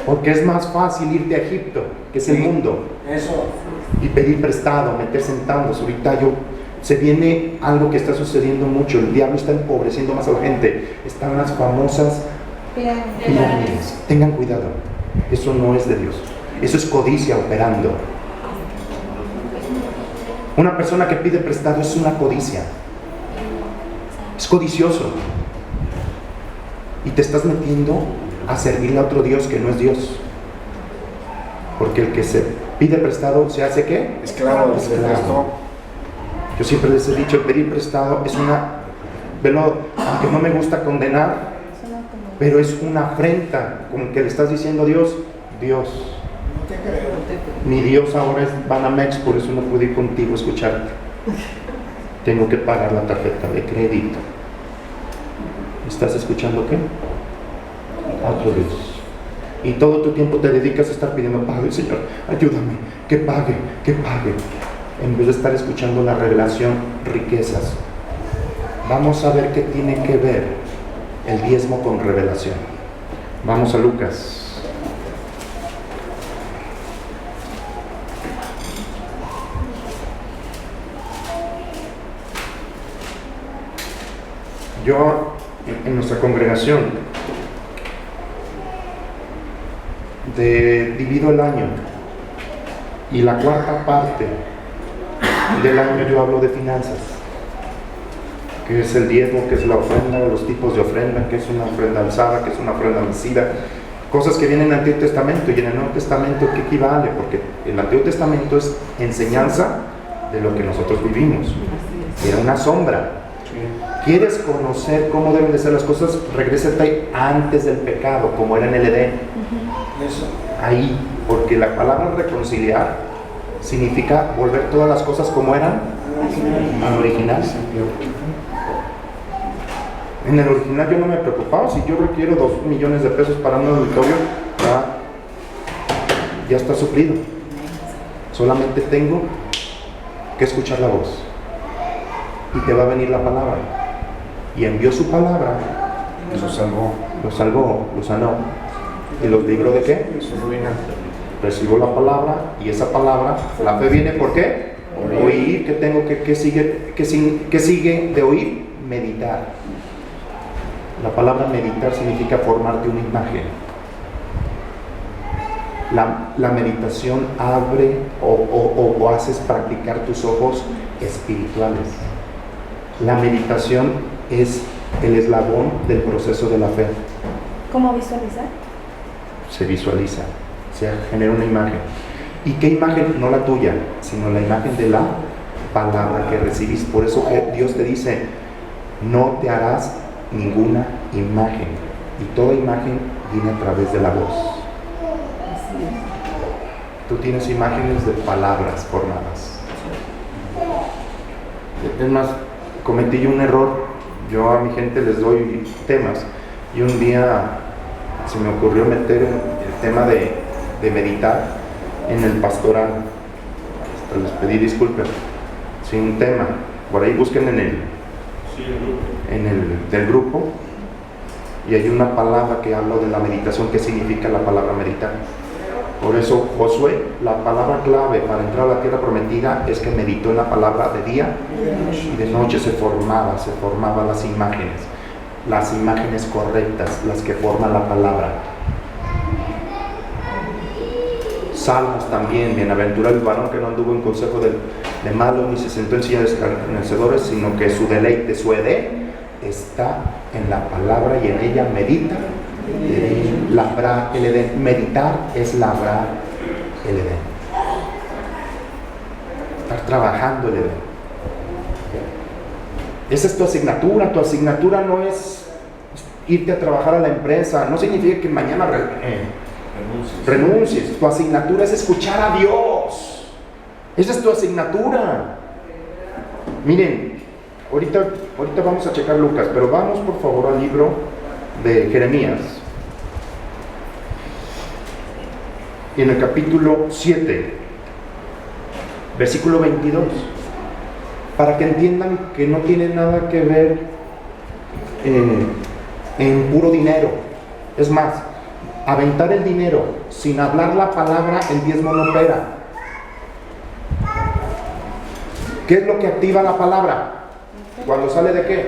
Porque es más fácil irte a Egipto, que es el mundo, Eso. y pedir prestado, meterse en tandos. Ahorita se viene algo que está sucediendo mucho. El diablo está empobreciendo más a la gente. Están las famosas pirámides. Tengan cuidado. Eso no es de Dios. Eso es codicia operando. Una persona que pide prestado es una codicia. Es codicioso. Y te estás metiendo a servirle a otro Dios que no es Dios. Porque el que se pide prestado se hace ¿qué? Esclavo del resto. Yo siempre les he dicho, pedir prestado es velo, aunque no me gusta condenar, pero es una afrenta, como que le estás diciendo a Dios, Dios, No te creo. mi Dios ahora es Banamex, por eso no pude ir contigo a escucharte. Tengo que pagar la tarjeta de crédito. ¿Estás escuchando qué? A otro Dios. Y todo tu tiempo te dedicas a estar pidiendo, Padre, Señor, ayúdame, que pague, en vez de estar escuchando la revelación, riquezas. Vamos a ver qué tiene que ver el diezmo con revelación. Vamos a Lucas. Yo, en nuestra congregación, divido el año y la cuarta parte del año yo hablo de finanzas, que es el diezmo, que es la ofrenda, los tipos de ofrenda, que es una ofrenda alzada, que es una ofrenda vencida, cosas que vienen en el Antiguo Testamento. Y en el Nuevo Testamento, ¿qué equivale? Porque el Antiguo Testamento es enseñanza de lo que nosotros vivimos, era una sombra. ¿Quieres conocer cómo deben de ser las cosas? Regrésate antes del pecado, como era en el Edén. Eso. Ahí, porque la palabra reconciliar significa volver todas las cosas como eran al original. En el original yo no me preocupaba. Si yo requiero 2 millones de pesos para un auditorio, ya está suplido. Solamente tengo que escuchar la voz y te va a venir la palabra. Y envió su palabra, Eso salvó. los salvó, los sanó y los libró de qué? Su ruina. Recibo la palabra, y esa palabra, la fe viene ¿por qué? Oír. ¿Qué tengo que sigue de oír? Meditar. La palabra meditar significa formarte una imagen. La meditación abre o haces practicar tus ojos espirituales. La meditación es el eslabón del proceso de la fe. ¿Cómo visualizar? Se visualiza. Se genera una imagen. ¿Y qué imagen? No la tuya, sino la imagen de la palabra que recibís. Por eso Dios te dice, no te harás ninguna imagen. Y toda imagen viene a través de la voz. Tú tienes imágenes de palabras formadas. Es más, cometí yo un error. Yo a mi gente les doy temas. Y un día se me ocurrió meter el tema de meditar en el pastoral. Hasta les pedí disculpas. Sí, un tema. Por ahí busquen en el del grupo. Y hay una palabra que habla de la meditación. ¿Qué significa la palabra meditar? Por eso Josué, la palabra clave para entrar a la tierra prometida es que meditó en la palabra de día y de noche. Se formaban las imágenes correctas, las que forman la palabra. Salmos también, bienaventurado el varón que no anduvo en consejo de malos, ni se sentó en silla de escarnecedores, sino que su deleite, su edén, está en la palabra y en ella medita. Labrar el edén. Meditar es labrar el edén. Estar trabajando el edén. Esa es tu asignatura. Tu asignatura no es irte a trabajar a la empresa. No significa que mañana renuncies. Tu asignatura es escuchar a Dios. Esa es tu asignatura. Miren, ahorita vamos a checar Lucas, pero vamos por favor al libro de Jeremías. Y en el capítulo 7, versículo 22, para que entiendan que no tiene nada que ver en puro dinero. Es más, aventar el dinero sin hablar la palabra, el diezmo no opera. ¿Qué es lo que activa la palabra? ¿Cuando sale de qué?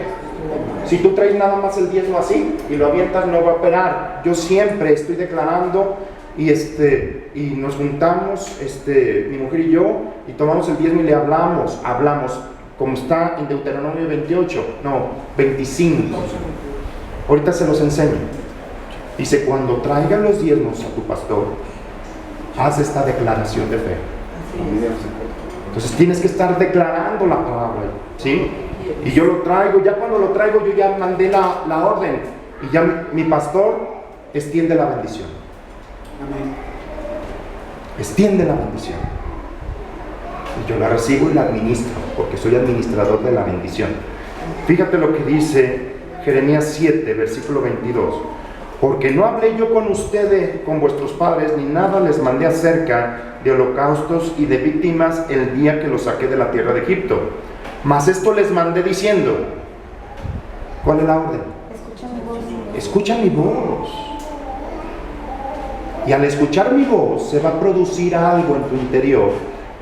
Si tú traes nada más el diezmo así y lo avientas, no va a operar. Yo siempre estoy declarando y nos juntamos, mi mujer y yo, y tomamos el diezmo y le hablamos, como está en Deuteronomio 25. Ahorita se los enseño. Dice, cuando traigan los diezmos a tu pastor, haz esta declaración de fe. Entonces tienes que estar declarando la palabra, ¿sí? Y yo lo traigo, ya cuando lo traigo, yo ya mandé la orden. Y ya mi pastor extiende la bendición. Amén. Extiende la bendición. Y yo la recibo y la administro, porque soy administrador de la bendición. Fíjate lo que dice Jeremías 7, versículo 22. Porque no hablé yo con ustedes, con vuestros padres, ni nada les mandé acerca de holocaustos y de víctimas el día que los saqué de la tierra de Egipto. Mas esto les mandé diciendo, ¿cuál es la orden? Escucha mi voz. Escucha mi voz. Y al escuchar mi voz se va a producir algo en tu interior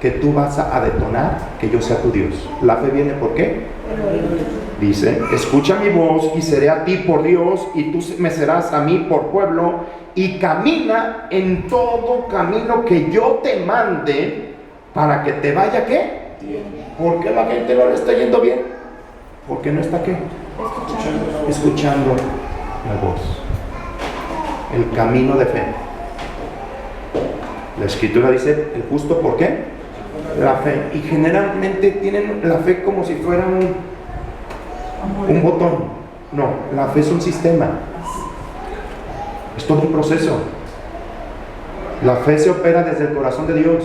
que tú vas a detonar que yo sea tu Dios. La fe viene ¿por qué? Dice, escucha mi voz y seré a ti por Dios y tú me serás a mí por pueblo y camina en todo camino que yo te mande para que te vaya ¿qué? ¿Por qué la gente no le está yendo bien? Porque no está ¿qué? Escuchando la voz. El camino de fe. La escritura dice, el justo ¿por qué? La fe. Y generalmente tienen la fe como si fuera un botón. No, la fe es un sistema. Es todo un proceso. La fe se opera desde el corazón de Dios.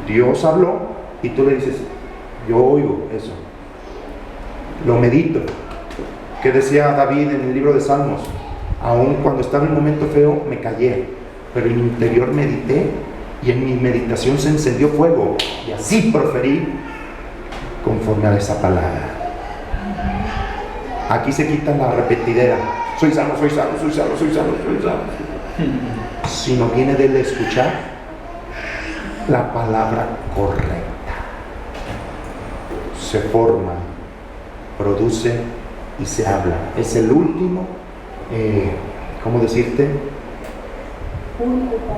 Dios habló y tú le dices, yo oigo eso. Lo medito. ¿Qué decía David en el libro de Salmos? Aún cuando estaba en un momento feo, me callé, pero en mi interior medité y en mi meditación se encendió fuego y así proferí conforme a esa palabra. Aquí se quita la repetidera. Soy sano, soy sano, soy sano, soy sano, soy sano. Sino viene del escuchar la palabra correcta. Se forma, produce y se habla. Es el último, ¿cómo decirte?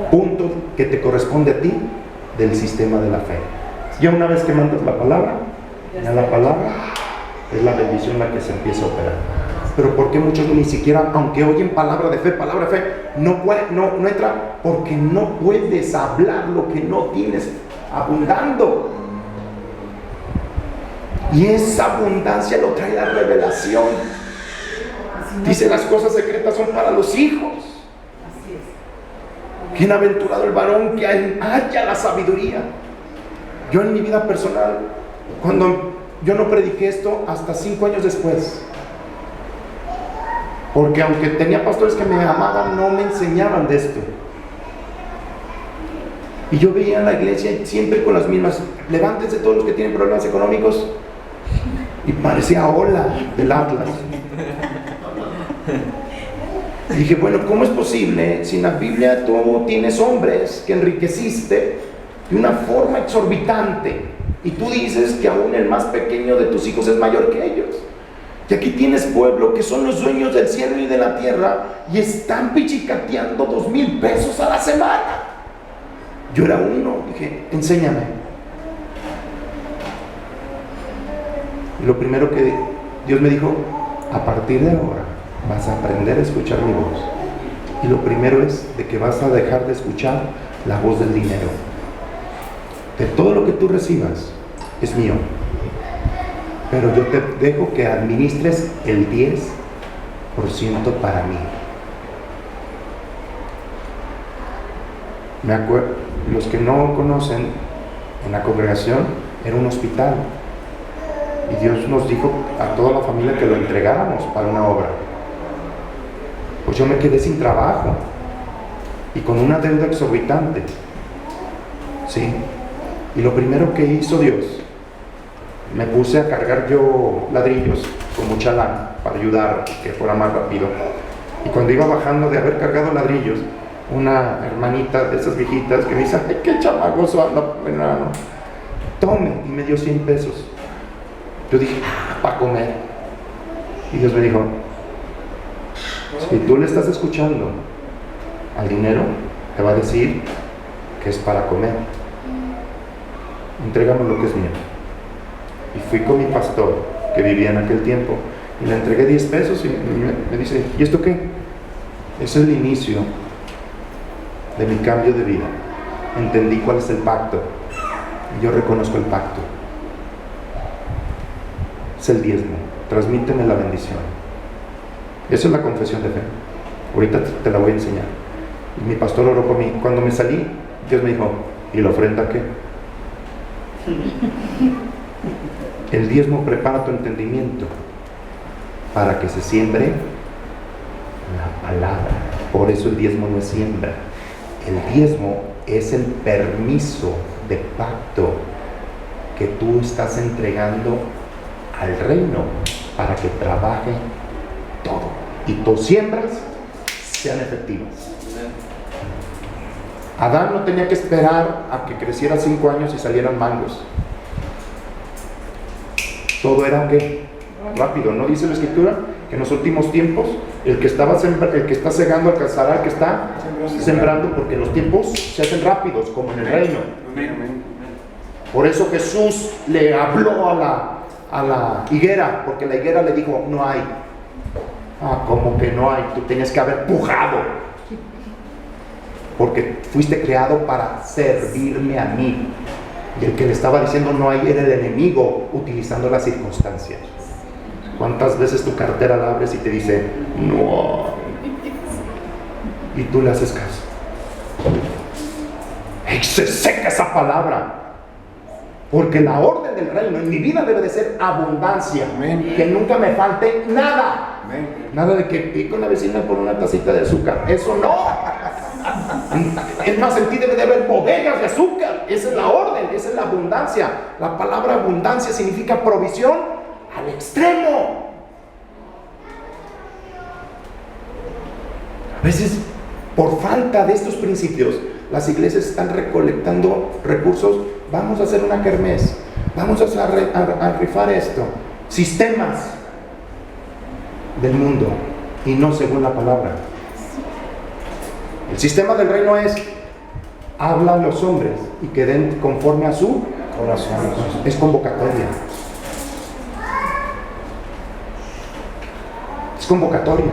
Punto que te corresponde a ti del sistema de la fe. Ya una vez que mandas la palabra, ya la palabra es la bendición la que se empieza a operar. Pero ¿por qué muchos ni siquiera, aunque oyen palabra de fe, no entra? Porque no puedes hablar lo que no tienes abundando. Y esa abundancia lo trae la revelación. Dice, las cosas secretas son para los hijos. Así es. Bienaventurado el varón que haya la sabiduría. Yo en mi vida personal, cuando yo no prediqué esto hasta 5 años después, porque aunque tenía pastores que me amaban, no me enseñaban de esto. Y yo veía en la iglesia siempre con las mismas: levántense todos los que tienen problemas económicos. Y parecía ola del Atlas. Y dije, bueno, ¿cómo es posible si en la Biblia tú tienes hombres que enriqueciste de una forma exorbitante, y tú dices que aún el más pequeño de tus hijos es mayor que ellos? Y aquí tienes pueblo que son los dueños del cielo y de la tierra y están pichicateando 2,000 pesos a la semana. Yo era uno, dije, enséñame. Y lo primero que Dios me dijo: a partir de ahora vas a aprender a escuchar mi voz. Y lo primero es de que vas a dejar de escuchar la voz del dinero. De todo lo que tú recibas es mío, pero yo te dejo que administres el 10% para mí. Me acuerdo, los que no conocen, en la congregación era un hospital, y Dios nos dijo a toda la familia que lo entregáramos para una obra. Pues yo me quedé sin trabajo y con una deuda exorbitante, ¿sí? Y lo primero que hizo Dios, me puse a cargar yo ladrillos con mucha lana para ayudar a que fuera más rápido. Y cuando iba bajando de haber cargado ladrillos, una hermanita de esas viejitas que me dice: ¡ay, qué chamagoso anda, enano! Tome, y me dio 100 pesos. Yo dije: para comer. Y Dios me dijo: si tú le estás escuchando al dinero, te va a decir que es para comer. Entrégame lo que es mío. Y fui con mi pastor, que vivía en aquel tiempo, y le entregué 10 pesos y me dice: ¿y esto qué? Es el inicio de mi cambio de vida. Entendí cuál es el pacto, y yo reconozco el pacto. Es el diezmo. Transmíteme la bendición. Esa es la confesión de fe. Ahorita te la voy a enseñar. Y mi pastor oró por mí. Cuando me salí, Dios me dijo: ¿y la ofrenda qué? El diezmo prepara tu entendimiento para que se siembre la palabra. Por eso el diezmo no es siembra. El diezmo es el permiso de pacto que tú estás entregando al reino para que trabaje todo y tus siembras sean efectivas. Adán no tenía que esperar a que creciera 5 años y salieran mangos. Todo era ¿qué? Rápido. ¿No dice la escritura que en los últimos tiempos el que está segando alcanzará al que está sembrando? Porque los tiempos se hacen rápidos, como en el reino. Por eso Jesús le habló a la higuera, porque la higuera le dijo: no hay. ¿Cómo que no hay? Tú tenías que haber pujado, porque fuiste creado para servirme a mí. Y el que le estaba diciendo no hay era el enemigo, utilizando las circunstancias. ¿Cuántas veces tu cartera la abres y te dice no? Y tú le haces caso. Y se seca esa palabra. Porque la orden del reino en mi vida debe de ser abundancia. Amén. Que nunca me falte nada. Amén. Nada de que pico una vecina por una tacita de azúcar. Eso no. Es más, en ti debe de haber bodegas de azúcar. Esa es la orden, esa es la abundancia. La palabra abundancia significa provisión al extremo. A veces, por falta de estos principios, las iglesias están recolectando recursos. Vamos a hacer una kermés, vamos a rifar esto. Sistemas del mundo y no según la palabra. El sistema del reino es: habla a los hombres y que den conforme a su corazón. Es convocatoria. Es convocatoria.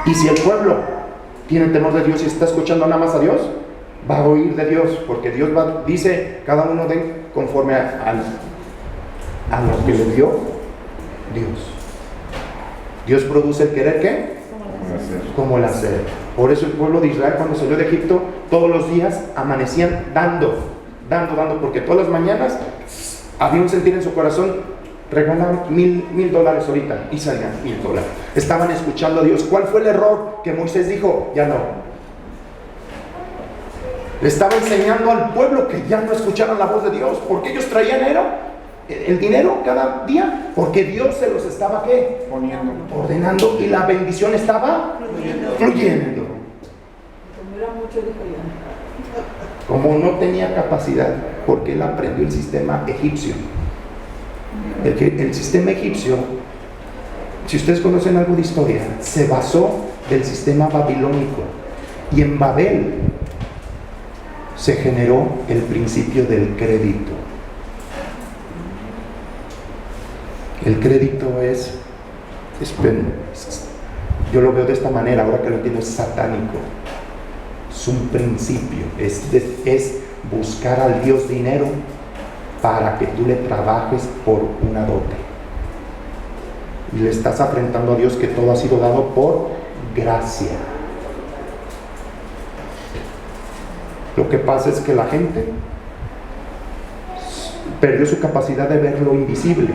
Y si el pueblo tiene temor de Dios y está escuchando nada más a Dios, va a oír de Dios, porque Dios dice, cada uno de conforme a lo que le dio Dios. Dios produce el querer, ¿qué? Como el hacer. Por eso el pueblo de Israel, cuando salió de Egipto, todos los días amanecían dando, porque todas las mañanas había un sentir en su corazón, regalaban $1,000 ahorita, y salían $1,000. Estaban escuchando a Dios. ¿Cuál fue el error? Que Moisés dijo, ya no. Le estaba enseñando al pueblo que ya no escucharan la voz de Dios, porque ellos traían el dinero cada día, porque Dios se los estaba, ¿qué? Ordenando, y la bendición estaba fluyendo. Como era mucho, dijo ya. Como no tenía capacidad, porque él aprendió el sistema egipcio. El sistema egipcio, si ustedes conocen algo de historia, se basó del sistema babilónico, y en Babel se generó el principio del crédito. El crédito yo lo veo de esta manera, ahora que lo entiendo, es satánico. Es un principio, es buscar al Dios dinero para que tú le trabajes por una dote. Y le estás afrentando a Dios que todo ha sido dado por gracia. Lo que pasa es que la gente perdió su capacidad de ver lo invisible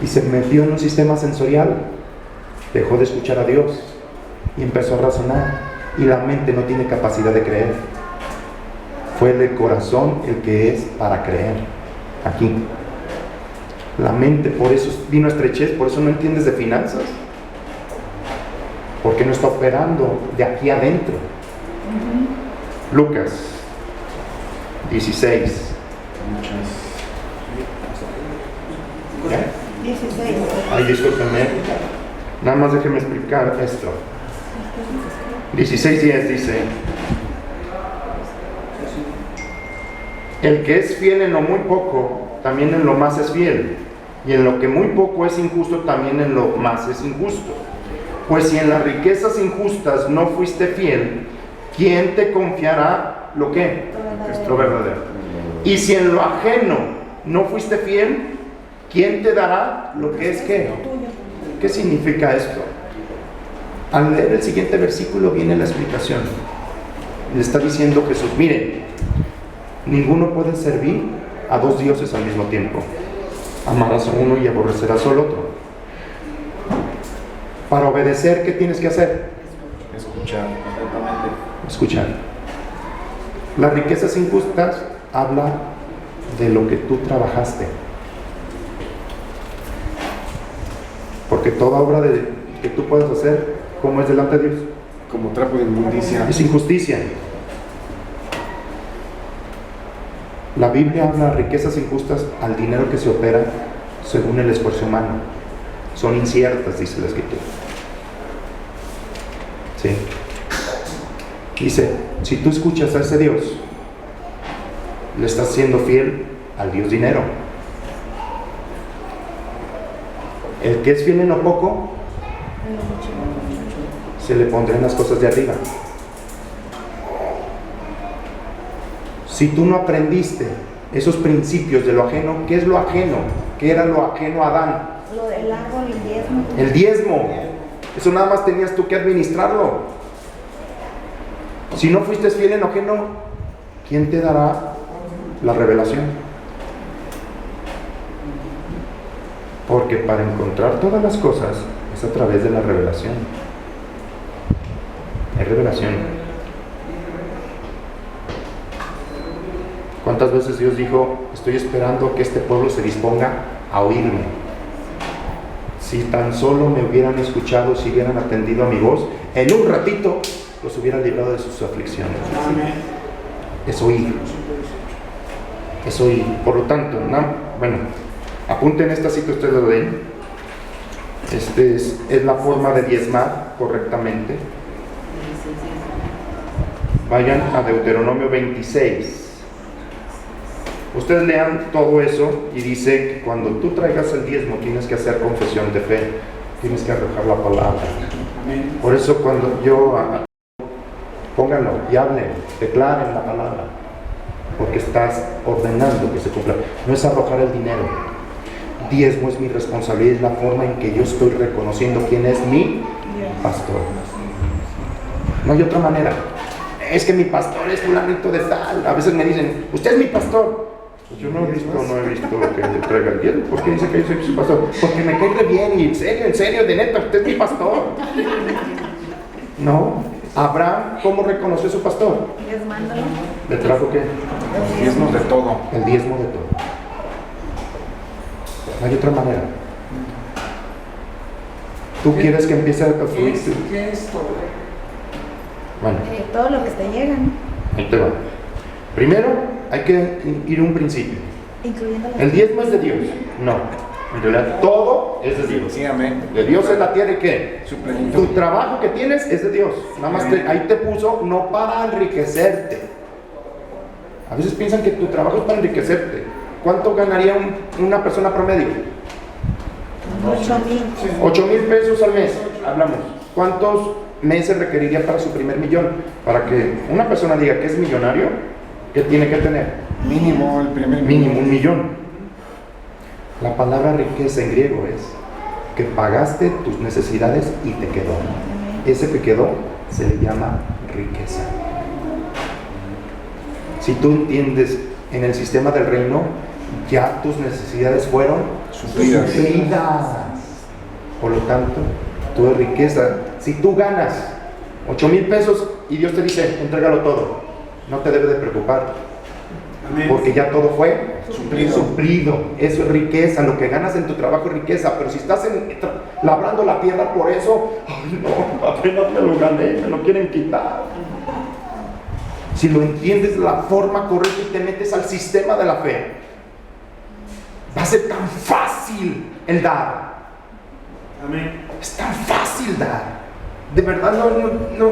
y se metió en un sistema sensorial, dejó de escuchar a Dios y empezó a razonar, y la mente no tiene capacidad de creer. Fue el corazón el que es para creer. Aquí la mente, por eso vino estrechez, por eso no entiendes de finanzas, porque no está operando de aquí adentro. Lucas 16. ¿Ya? 16. Ay, discúlpenme. Nada más déjenme explicar esto. 16:10 dice: el que es fiel en lo muy poco, también en lo más es fiel. Y en lo que muy poco es injusto, también en lo más es injusto. Pues si en las riquezas injustas no fuiste fiel, ¿quién te confiará lo que? Lo verdadero. Y si en lo ajeno no fuiste fiel, ¿quién te dará lo que es qué? ¿Qué significa esto? Al leer el siguiente versículo viene la explicación. Le está diciendo Jesús: miren, ninguno puede servir a dos dioses al mismo tiempo. Amarás a uno y aborrecerás al otro. Para obedecer, ¿qué tienes que hacer? Escuchar. Las riquezas injustas habla de lo que tú trabajaste. Porque toda obra que tú puedas hacer, ¿cómo es delante de Dios? Como trapo de inmundicia. Es injusticia. La Biblia habla de riquezas injustas al dinero que se opera según el esfuerzo humano. Son inciertas, dice la Escritura. ¿Sí? Dice, si tú escuchas a ese Dios, le estás siendo fiel al Dios dinero. El que es fiel en lo poco, se le pondrán las cosas de arriba. Si tú no aprendiste esos principios de lo ajeno, ¿qué es lo ajeno? ¿Qué era lo ajeno a Adán? Lo del árbol, el diezmo. El diezmo. Eso nada más tenías tú que administrarlo. Si no fuiste fiel en lo ajeno, ¿quién te dará la revelación? Porque para encontrar todas las cosas es a través de la revelación. Es revelación. ¿Cuántas veces Dios dijo: estoy esperando que este pueblo se disponga a oírme? Si tan solo me hubieran escuchado, si hubieran atendido a mi voz, en un ratito los hubiera librado de sus aflicciones. Es oír. Es oír. Por lo tanto, apunten esta cita, ustedes lo leen. Es la forma de diezmar correctamente. Vayan a Deuteronomio 26. Ustedes lean todo eso y dice que cuando tú traigas el diezmo tienes que hacer confesión de fe. tienes que arrojar la palabra. Amén. Por eso cuando pónganlo y hablen, declaren la palabra, porque estás ordenando que se cumpla. No es arrojar el dinero. Diezmo es mi responsabilidad, es la forma en que yo estoy reconociendo quién es mi pastor. No hay otra manera. Es que mi pastor es fulanito de tal. A veces me dicen, usted es mi pastor. Pues yo no he visto que le traiga el diezmo. ¿Por qué dice que yo soy su pastor? Porque me cae re bien y en serio, de neta, usted es mi pastor. No. Abraham, ¿cómo reconoció a su pastor? Diezmándolo. ¿Le trajo qué? Diezmos de todo. El diezmo de todo. No hay otra manera. ¿Tú quieres que empiece a fluir? ¿Qué es todo? Bueno, Todo lo que te llega, ¿no? ahí te va. Primero, hay que ir a un principio. Incluyendo las... ¿El diezmo es de Dios? No. En realidad, todo es de Dios. Sí, amén. De Dios es la tierra y ¿qué? Su Tu plenitud. trabajo que tienes es de Dios. Nada más ahí te puso no para enriquecerte. A veces piensan que tu trabajo es para enriquecerte. ¿Cuánto ganaría una persona promedio? 8,000. 8,000 pesos al mes. Hablamos. ¿Cuántos meses requeriría para su primer millón? Para que una persona diga que es millonario, ¿qué tiene que tener? Mínimo, el primer Mínimo 1,000,000. La palabra riqueza en griego es que pagaste tus necesidades y te quedó. Ese que quedó se le llama riqueza. Si tú entiendes en el sistema del reino, ya tus necesidades fueron Suplidas. suplidas. Por lo tanto, tú es riqueza. Si tú ganas 8,000 pesos y Dios te dice, entrégalo todo, no te debe de preocupar, porque ya todo fue suplido. Eso es riqueza. Lo que ganas en tu trabajo es riqueza. Pero si estás labrando la tierra por eso, ay no, apenas me lo gané, me lo quieren quitar. Si lo entiendes de la forma correcta y te metes al sistema de la fe, va a ser tan fácil el dar. Amén. Es tan fácil dar. De verdad no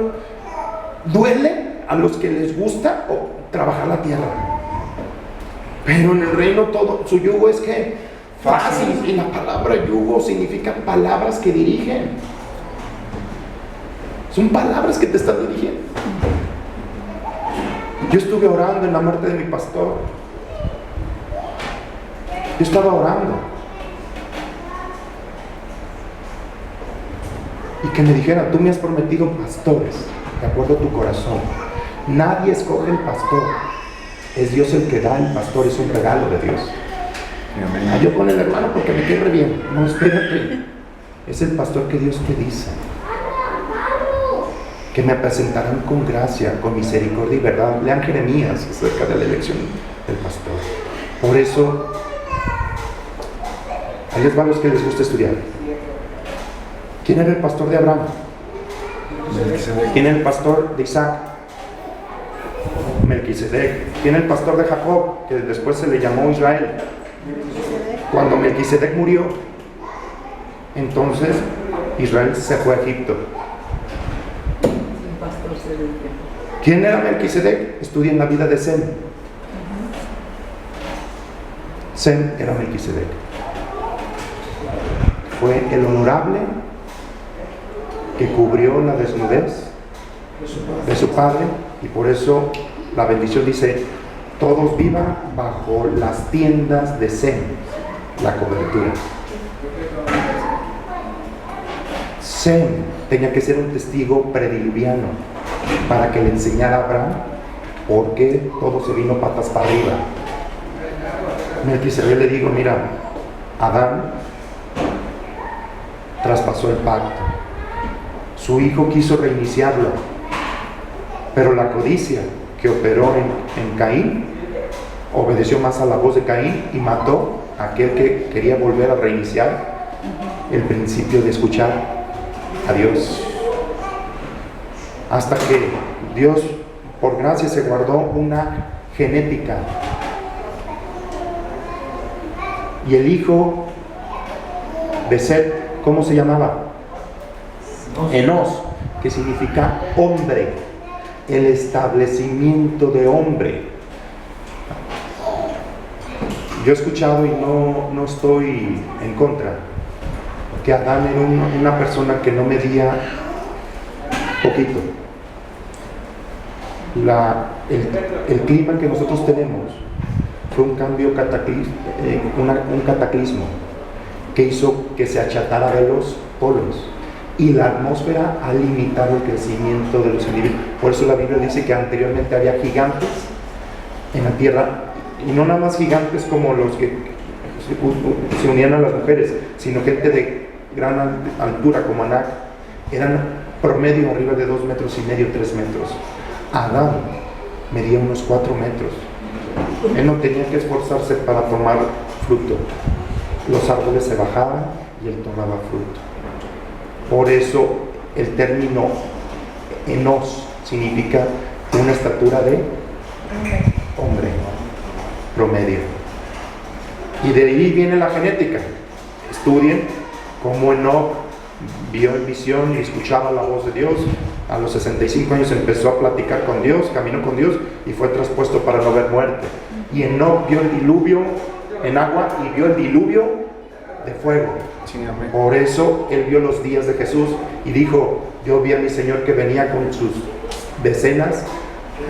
duele a los que les gusta trabajar la tierra. Pero en el reino todo, su yugo es que fácil. Y la palabra yugo significa palabras que dirigen. Son palabras que te están dirigiendo. Yo estuve orando en la muerte de mi pastor. Yo estaba orando. Y que me dijera, tú me has prometido pastores, de acuerdo a tu corazón. Nadie escoge el pastor. Es Dios el que da el pastor, es un regalo de Dios. Amén. Yo con el hermano porque me quiere bien. No, espérate. Es el pastor que Dios te dice. Que me apacentarán con gracia, con misericordia y verdad. Lean Jeremías acerca de la elección del pastor. Por eso, ahí les va a los que les gusta estudiar. ¿Quién era el pastor de Abraham? ¿Quién era el pastor de Isaac? Melquisedec. ¿Quién era el pastor de Jacob? Que después se le llamó Israel. Cuando Melquisedec murió, entonces Israel se fue a Egipto. Un pastor sedente. ¿Quién era Melquisedec? Estudien la vida de Sem. Sem era Melquisedec. Fue el honorable que cubrió la desnudez de su padre, y por eso la bendición dice, todos vivan bajo las tiendas de Sem, la cobertura. Sem tenía que ser un testigo prediluviano para que le enseñara a Abraham por qué todo se vino patas para arriba. Melquisedec le digo, mira, Adán traspasó el pacto. Su hijo quiso reiniciarlo, pero la codicia que operó en Caín obedeció más a la voz de Caín y mató a aquel que quería volver a reiniciar el principio de escuchar a Dios. Hasta que Dios, por gracia, se guardó una genética. Y el hijo de Set, ¿cómo se llamaba? Enos, que significa hombre, el establecimiento de hombre. Yo he escuchado y no estoy en contra, que Adán era una persona que no medía poquito. El clima que nosotros tenemos fue un cambio un cataclismo que hizo que se achatara de los polos, y la atmósfera ha limitado el crecimiento de los individuos. Por eso la Biblia dice que anteriormente había gigantes en la tierra, y no nada más gigantes como los que se unían a las mujeres, sino gente de gran altura como Anac. Eran promedio arriba de 2,5 metros, 3 metros. Adán medía unos 4 metros. Él no tenía que esforzarse para tomar fruto. Los árboles se bajaban y él tomaba fruto. Por eso el término enos significa una estatura de hombre promedio. Y de ahí viene la genética. Estudien cómo Enoc vio en visión y escuchaba la voz de Dios. A los 65 años empezó a platicar con Dios, caminó con Dios y fue traspuesto para no ver muerte. Y Enoc vio el diluvio en agua y vio el diluvio de fuego. Sí, amén. Por eso él vio los días de Jesús y dijo: yo vi a mi Señor que venía con sus decenas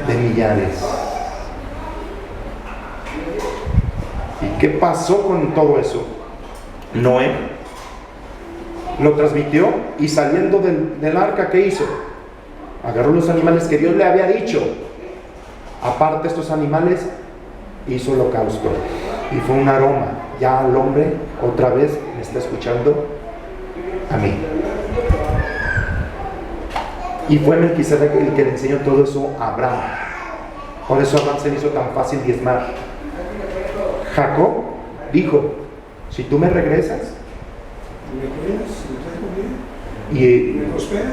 de millares. ¿Y qué pasó con todo eso? Noé lo transmitió, y saliendo del arca, ¿qué hizo? Agarró los animales que Dios le había dicho, aparte estos animales, hizo holocausto, y fue un aroma. Ya al hombre otra vez me está escuchando a mí. Y fue Melquisedec el que le enseñó todo eso a Abraham. Por eso a Abraham se le hizo tan fácil diezmar. Jacob dijo: si tú me regresas y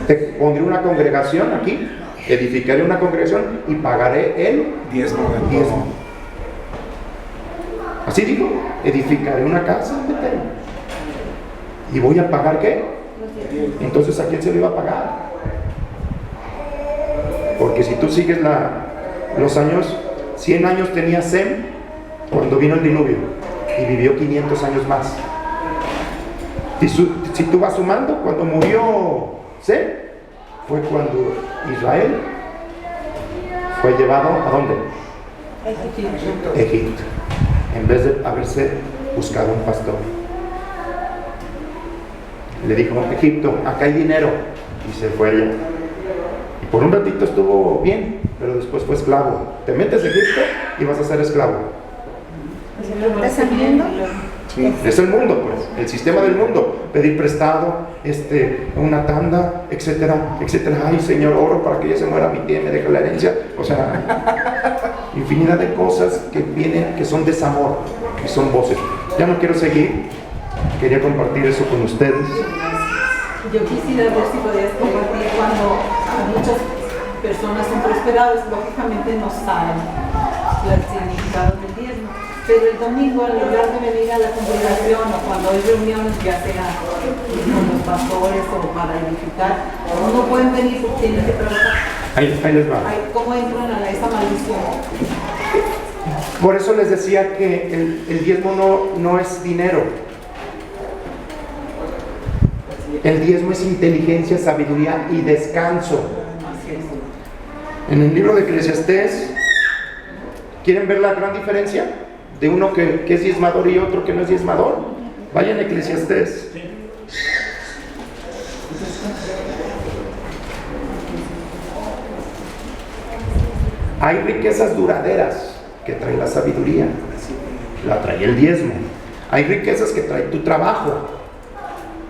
te pondré una congregación aquí, edificaré una congregación y pagaré el Diezmo de todo. diezmo. Así dijo: edificaré una casa en Betel y voy a pagar ¿qué? Entonces, ¿a quién se lo iba a pagar? Porque si tú sigues los años, 100 años tenía Sem cuando vino el diluvio y vivió 500 años más. Si tú vas sumando, cuando murió Sem, fue cuando Israel fue llevado ¿a dónde? Egipto, en vez de haberse buscado un pastor. Le dijo: Egipto, acá hay dinero, y se fue allá. Y por un ratito estuvo bien, pero después fue esclavo. Te metes a Egipto y vas a ser esclavo. ¿Estás viendo? Sí. Es el mundo, pues, el sistema del mundo. Pedir prestado, una tanda, etcétera, etcétera. Ay, Señor, oro para que ya se muera mi tía y me deje la herencia. O sea, infinidad de cosas que vienen, que son desamor, que son voces. Ya no quiero seguir. Quería compartir eso con ustedes. Yo quisiera ver si podías compartir cuando muchas personas son prosperadas, lógicamente no saben el significado del diezmo. Pero el domingo, en lugar de venir a la congregación o cuando hay reuniones, ya sea con los pastores o para edificar, no pueden venir porque tienen que trabajar. Ahí les va. ¿Cómo entran a esa maldición? Por eso les decía que el diezmo no es dinero. El diezmo es inteligencia, sabiduría y descanso. En el libro de Eclesiastés, ¿quieren ver la gran diferencia de uno que es diezmador y otro que no es diezmador? Vayan a Eclesiastés. Hay riquezas duraderas que trae la sabiduría, la trae el diezmo. Hay riquezas que trae tu trabajo.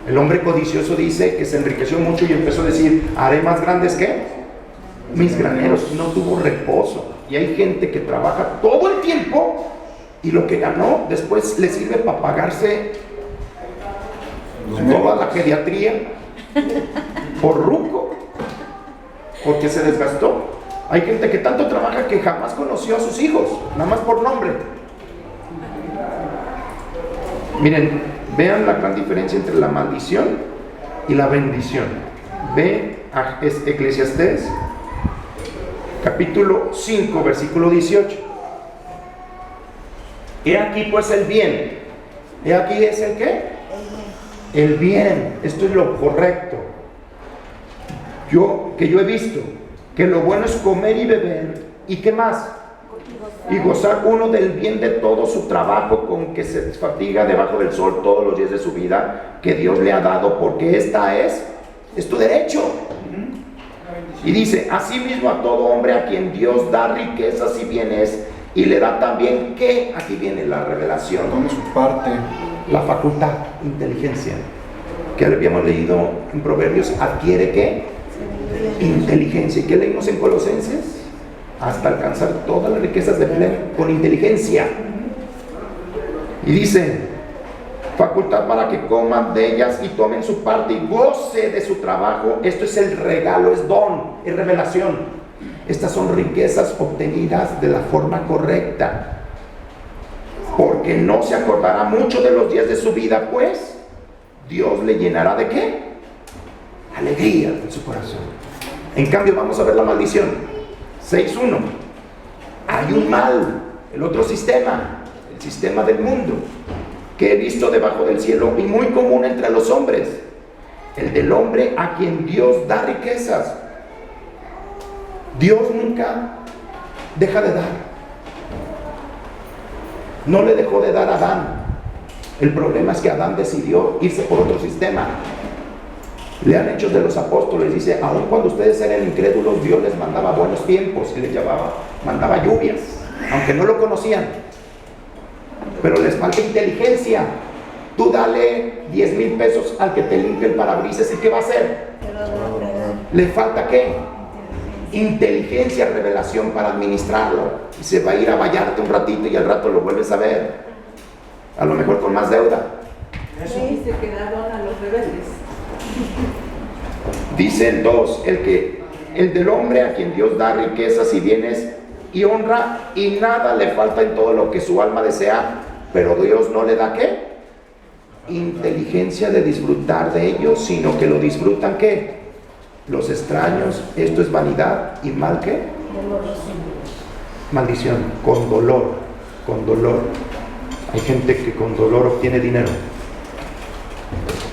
El hombre codicioso dice que se enriqueció mucho y empezó a decir: haré más grandes que mis graneros. No tuvo reposo. Y hay gente que trabaja todo el tiempo y lo que ganó después le sirve para pagarse toda la pediatría por ruco, porque se desgastó. Hay gente que tanto trabaja que jamás conoció a sus hijos, nada más por nombre. Miren, vean la gran diferencia entre la maldición y la bendición. Ve a Eclesiastés capítulo 5, versículo 18. He aquí pues el bien. He aquí es el ¿qué? el bien, esto es lo correcto. Yo he visto que lo bueno es comer y beber, ¿y qué más? Y gozar uno del bien de todo su trabajo con que se fatiga debajo del sol todos los días de su vida que Dios le ha dado, porque esta es tu derecho. Y dice, asimismo a todo hombre a quien Dios da riquezas y bienes, y le da también, ¿qué? Aquí viene la revelación. Tome su parte. La facultad, inteligencia, que habíamos leído en Proverbios, adquiere ¿qué? Inteligencia. ¿Y qué leímos en Colosenses? Hasta alcanzar todas las riquezas de pleno con inteligencia. Y dice, facultad para que coman de ellas y tomen su parte y goce de su trabajo. Esto es el regalo, es don, es revelación. Estas son riquezas obtenidas de la forma correcta, porque no se acordará mucho de los días de su vida, pues Dios le llenará ¿de qué? Alegría en su corazón. En cambio, vamos a ver la maldición. 6.1. Hay un mal, el otro sistema, el sistema del mundo, que he visto debajo del cielo y muy común entre los hombres, el del hombre a quien Dios da riquezas. Dios nunca deja de dar. No le dejó de dar a Adán. El problema es que Adán decidió irse por otro sistema. Lean Hechos de los Apóstoles, dice, aun cuando ustedes eran incrédulos, Dios les mandaba buenos tiempos, y les mandaba lluvias, aunque no lo conocían. Pero les falta inteligencia. Tú dale 10,000 pesos al que te limpie el parabrisas, ¿y qué va a hacer? ¿Le falta qué? Inteligencia, revelación para administrarlo. Y se va a ir a Vallarta un ratito y al rato lo vuelves a ver, a lo mejor con más deuda. Sí, se quedaron a los rebeldes. Dice el 2, el del hombre a quien Dios da riquezas y bienes y honra, y nada le falta en todo lo que su alma desea, pero Dios no le da ¿qué? Inteligencia de disfrutar de ellos, sino que lo disfrutan ¿qué? Los extraños. Esto es vanidad y mal ¿qué? Maldición, con dolor, con dolor. Hay gente que con dolor obtiene dinero.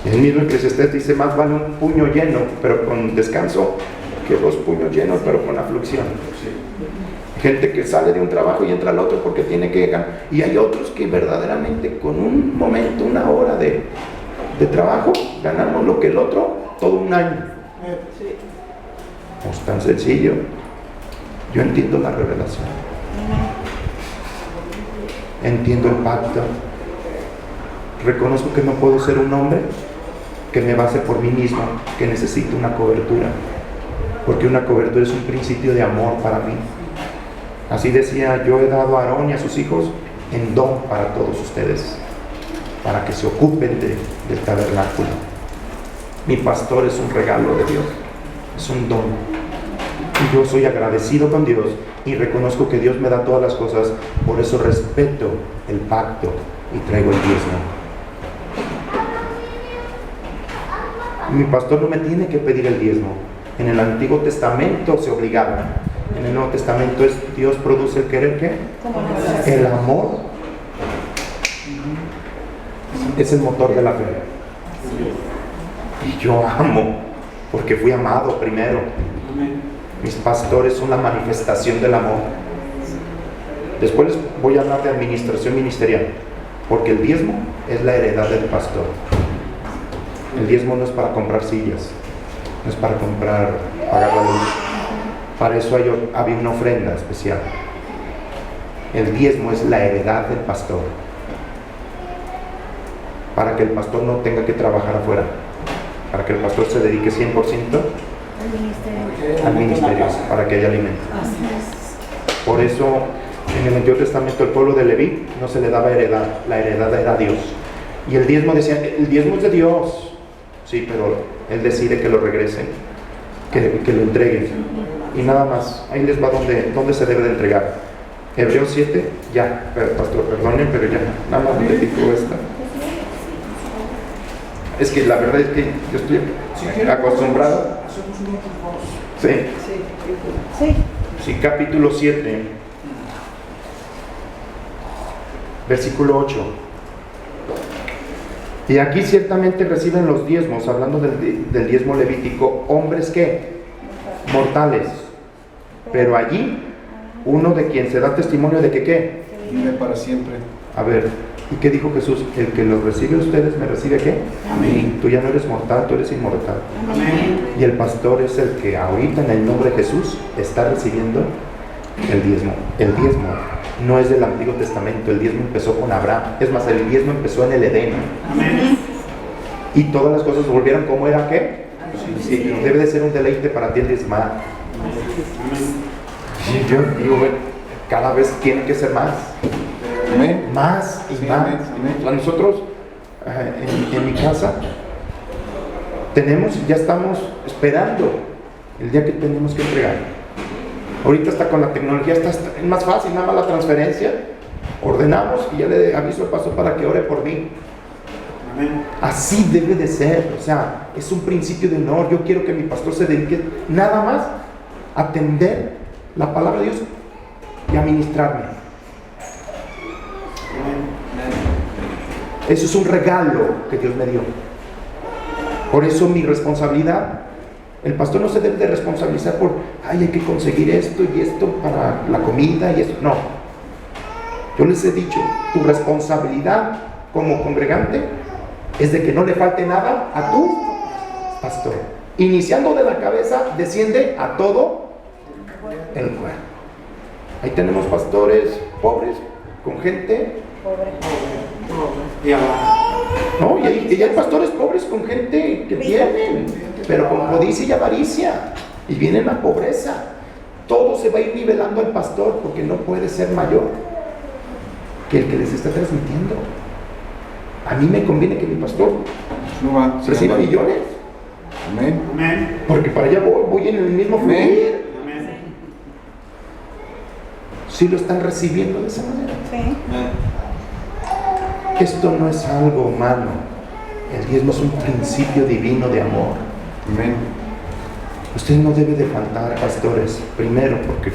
El mismo Eclesiastés dice, más vale un puño lleno, pero con descanso, que 2 puños llenos, pero con aflicción. Gente que sale de un trabajo y entra al otro porque tiene que ganar. Y hay otros que verdaderamente con un momento, una hora de trabajo, ganamos lo que el otro todo un año. No es tan sencillo. Yo entiendo la revelación. Entiendo el pacto. Reconozco que no puedo ser un hombre que me base por mí mismo, que necesito una cobertura, porque una cobertura es un principio de amor para mí. Así decía, yo he dado a Aarón y a sus hijos en don para todos ustedes, para que se ocupen del tabernáculo. Mi pastor es un regalo de Dios, es un don. Y yo soy agradecido con Dios y reconozco que Dios me da todas las cosas, por eso respeto el pacto y traigo el diezmo. Mi pastor no me tiene que pedir el diezmo. En el Antiguo Testamento se obligaba. En el Nuevo Testamento es Dios produce el querer, ¿qué? El amor es el motor de la fe. Y yo amo porque fui amado primero. Mis pastores son la manifestación del amor. Después les voy a hablar de administración ministerial, porque el diezmo es la heredad del pastor. El diezmo no es para comprar sillas, no es para pagar la luz. Para eso había una ofrenda especial. El diezmo es la heredad del pastor, para que el pastor no tenga que trabajar afuera, para que el pastor se dedique 100% al ministerio, para que haya alimento. Por eso en el Antiguo Testamento el pueblo de Leví no se le daba heredad, la heredad era Dios. Y el diezmo decía, el diezmo es de Dios. Sí, pero Él decide que lo regresen, que lo entreguen. Y nada más, ahí les va donde se debe de entregar. Hebreos 7, ya, pastor, perdonen, pero ya, nada más le digo esta. Es que la verdad es que yo estoy acostumbrado. Sí, capítulo 7, versículo 8. Y aquí ciertamente reciben los diezmos, hablando del diezmo levítico, hombres que mortales, pero allí uno de quien se da testimonio de que ¿qué? Vive para siempre. A ver, ¿y qué dijo Jesús? El que los recibe a ustedes, ¿me recibe qué? Amén. Tú ya no eres mortal, tú eres inmortal. Amén. Y el pastor es el que ahorita en el nombre de Jesús está recibiendo el diezmo. El diezmo no es del Antiguo Testamento, el diezmo empezó con Abraham. Es más, el diezmo empezó en el Edén. Amén. Y todas las cosas volvieron como era ¿qué? Sí, debe de ser un deleite para ti el diezmar. Sí, yo digo, cada vez tiene que ser más. Amén. Más y Sí, más. amén, amén. Nosotros en mi casa ya estamos esperando el día que tenemos que entregar. Ahorita está con la tecnología, es más fácil, nada más la transferencia. Ordenamos y ya le aviso al pastor para que ore por mí. Amén. Así debe de ser, o sea, es un principio de honor. Yo quiero que mi pastor se dedique nada más a atender la palabra de Dios y a ministrarme. Eso es un regalo que Dios me dio. Por eso mi responsabilidad, el pastor no se debe de responsabilizar por, hay que conseguir esto y esto para la comida y eso. No. Yo les he dicho, tu responsabilidad como congregante es de que no le falte nada a tu pastor. Iniciando de la cabeza, desciende a todo el cuerpo. Ahí tenemos pastores pobres con gente Y abajo. no, y hay pastores pobres con gente que tienen, pero con codicia y avaricia, y viene la pobreza. Todo se va a ir nivelando al pastor, porque no puede ser mayor que el que les está transmitiendo. A mí me conviene que mi pastor Suba, reciba siga. millones, Amén. Amén. porque para allá voy en el mismo fluir. Amén. Si lo están recibiendo de esa manera. Sí. Esto no es algo humano. El diezmo es un principio divino de amor. Amén. Usted no debe de faltar, pastores, primero porque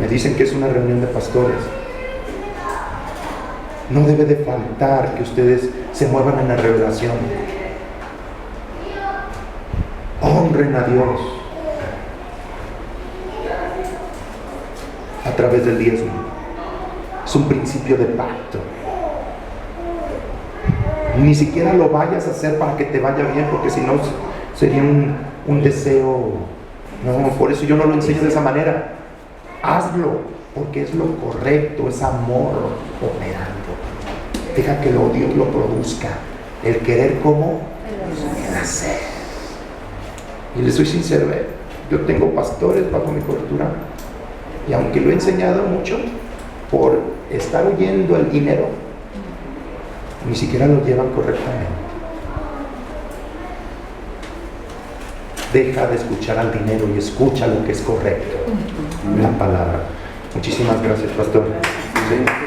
me dicen que es una reunión de pastores. No debe de faltar que ustedes se muevan en la revelación. Honren a Dios a través del diezmo. Es un principio de pacto. Ni siquiera lo vayas a hacer para que te vaya bien, porque si no sería un deseo. No, por eso yo no lo enseño de esa manera. Hazlo, porque es lo correcto, es amor operando. Deja que Dios lo produzca. El querer como el hacer. Y les soy sincero, yo tengo pastores bajo mi cobertura, y aunque lo he enseñado mucho, por estar oyendo el dinero, ni siquiera lo llevan correctamente. Deja de escuchar al dinero y escucha lo que es correcto, la palabra. Muchísimas gracias, pastor. Sí.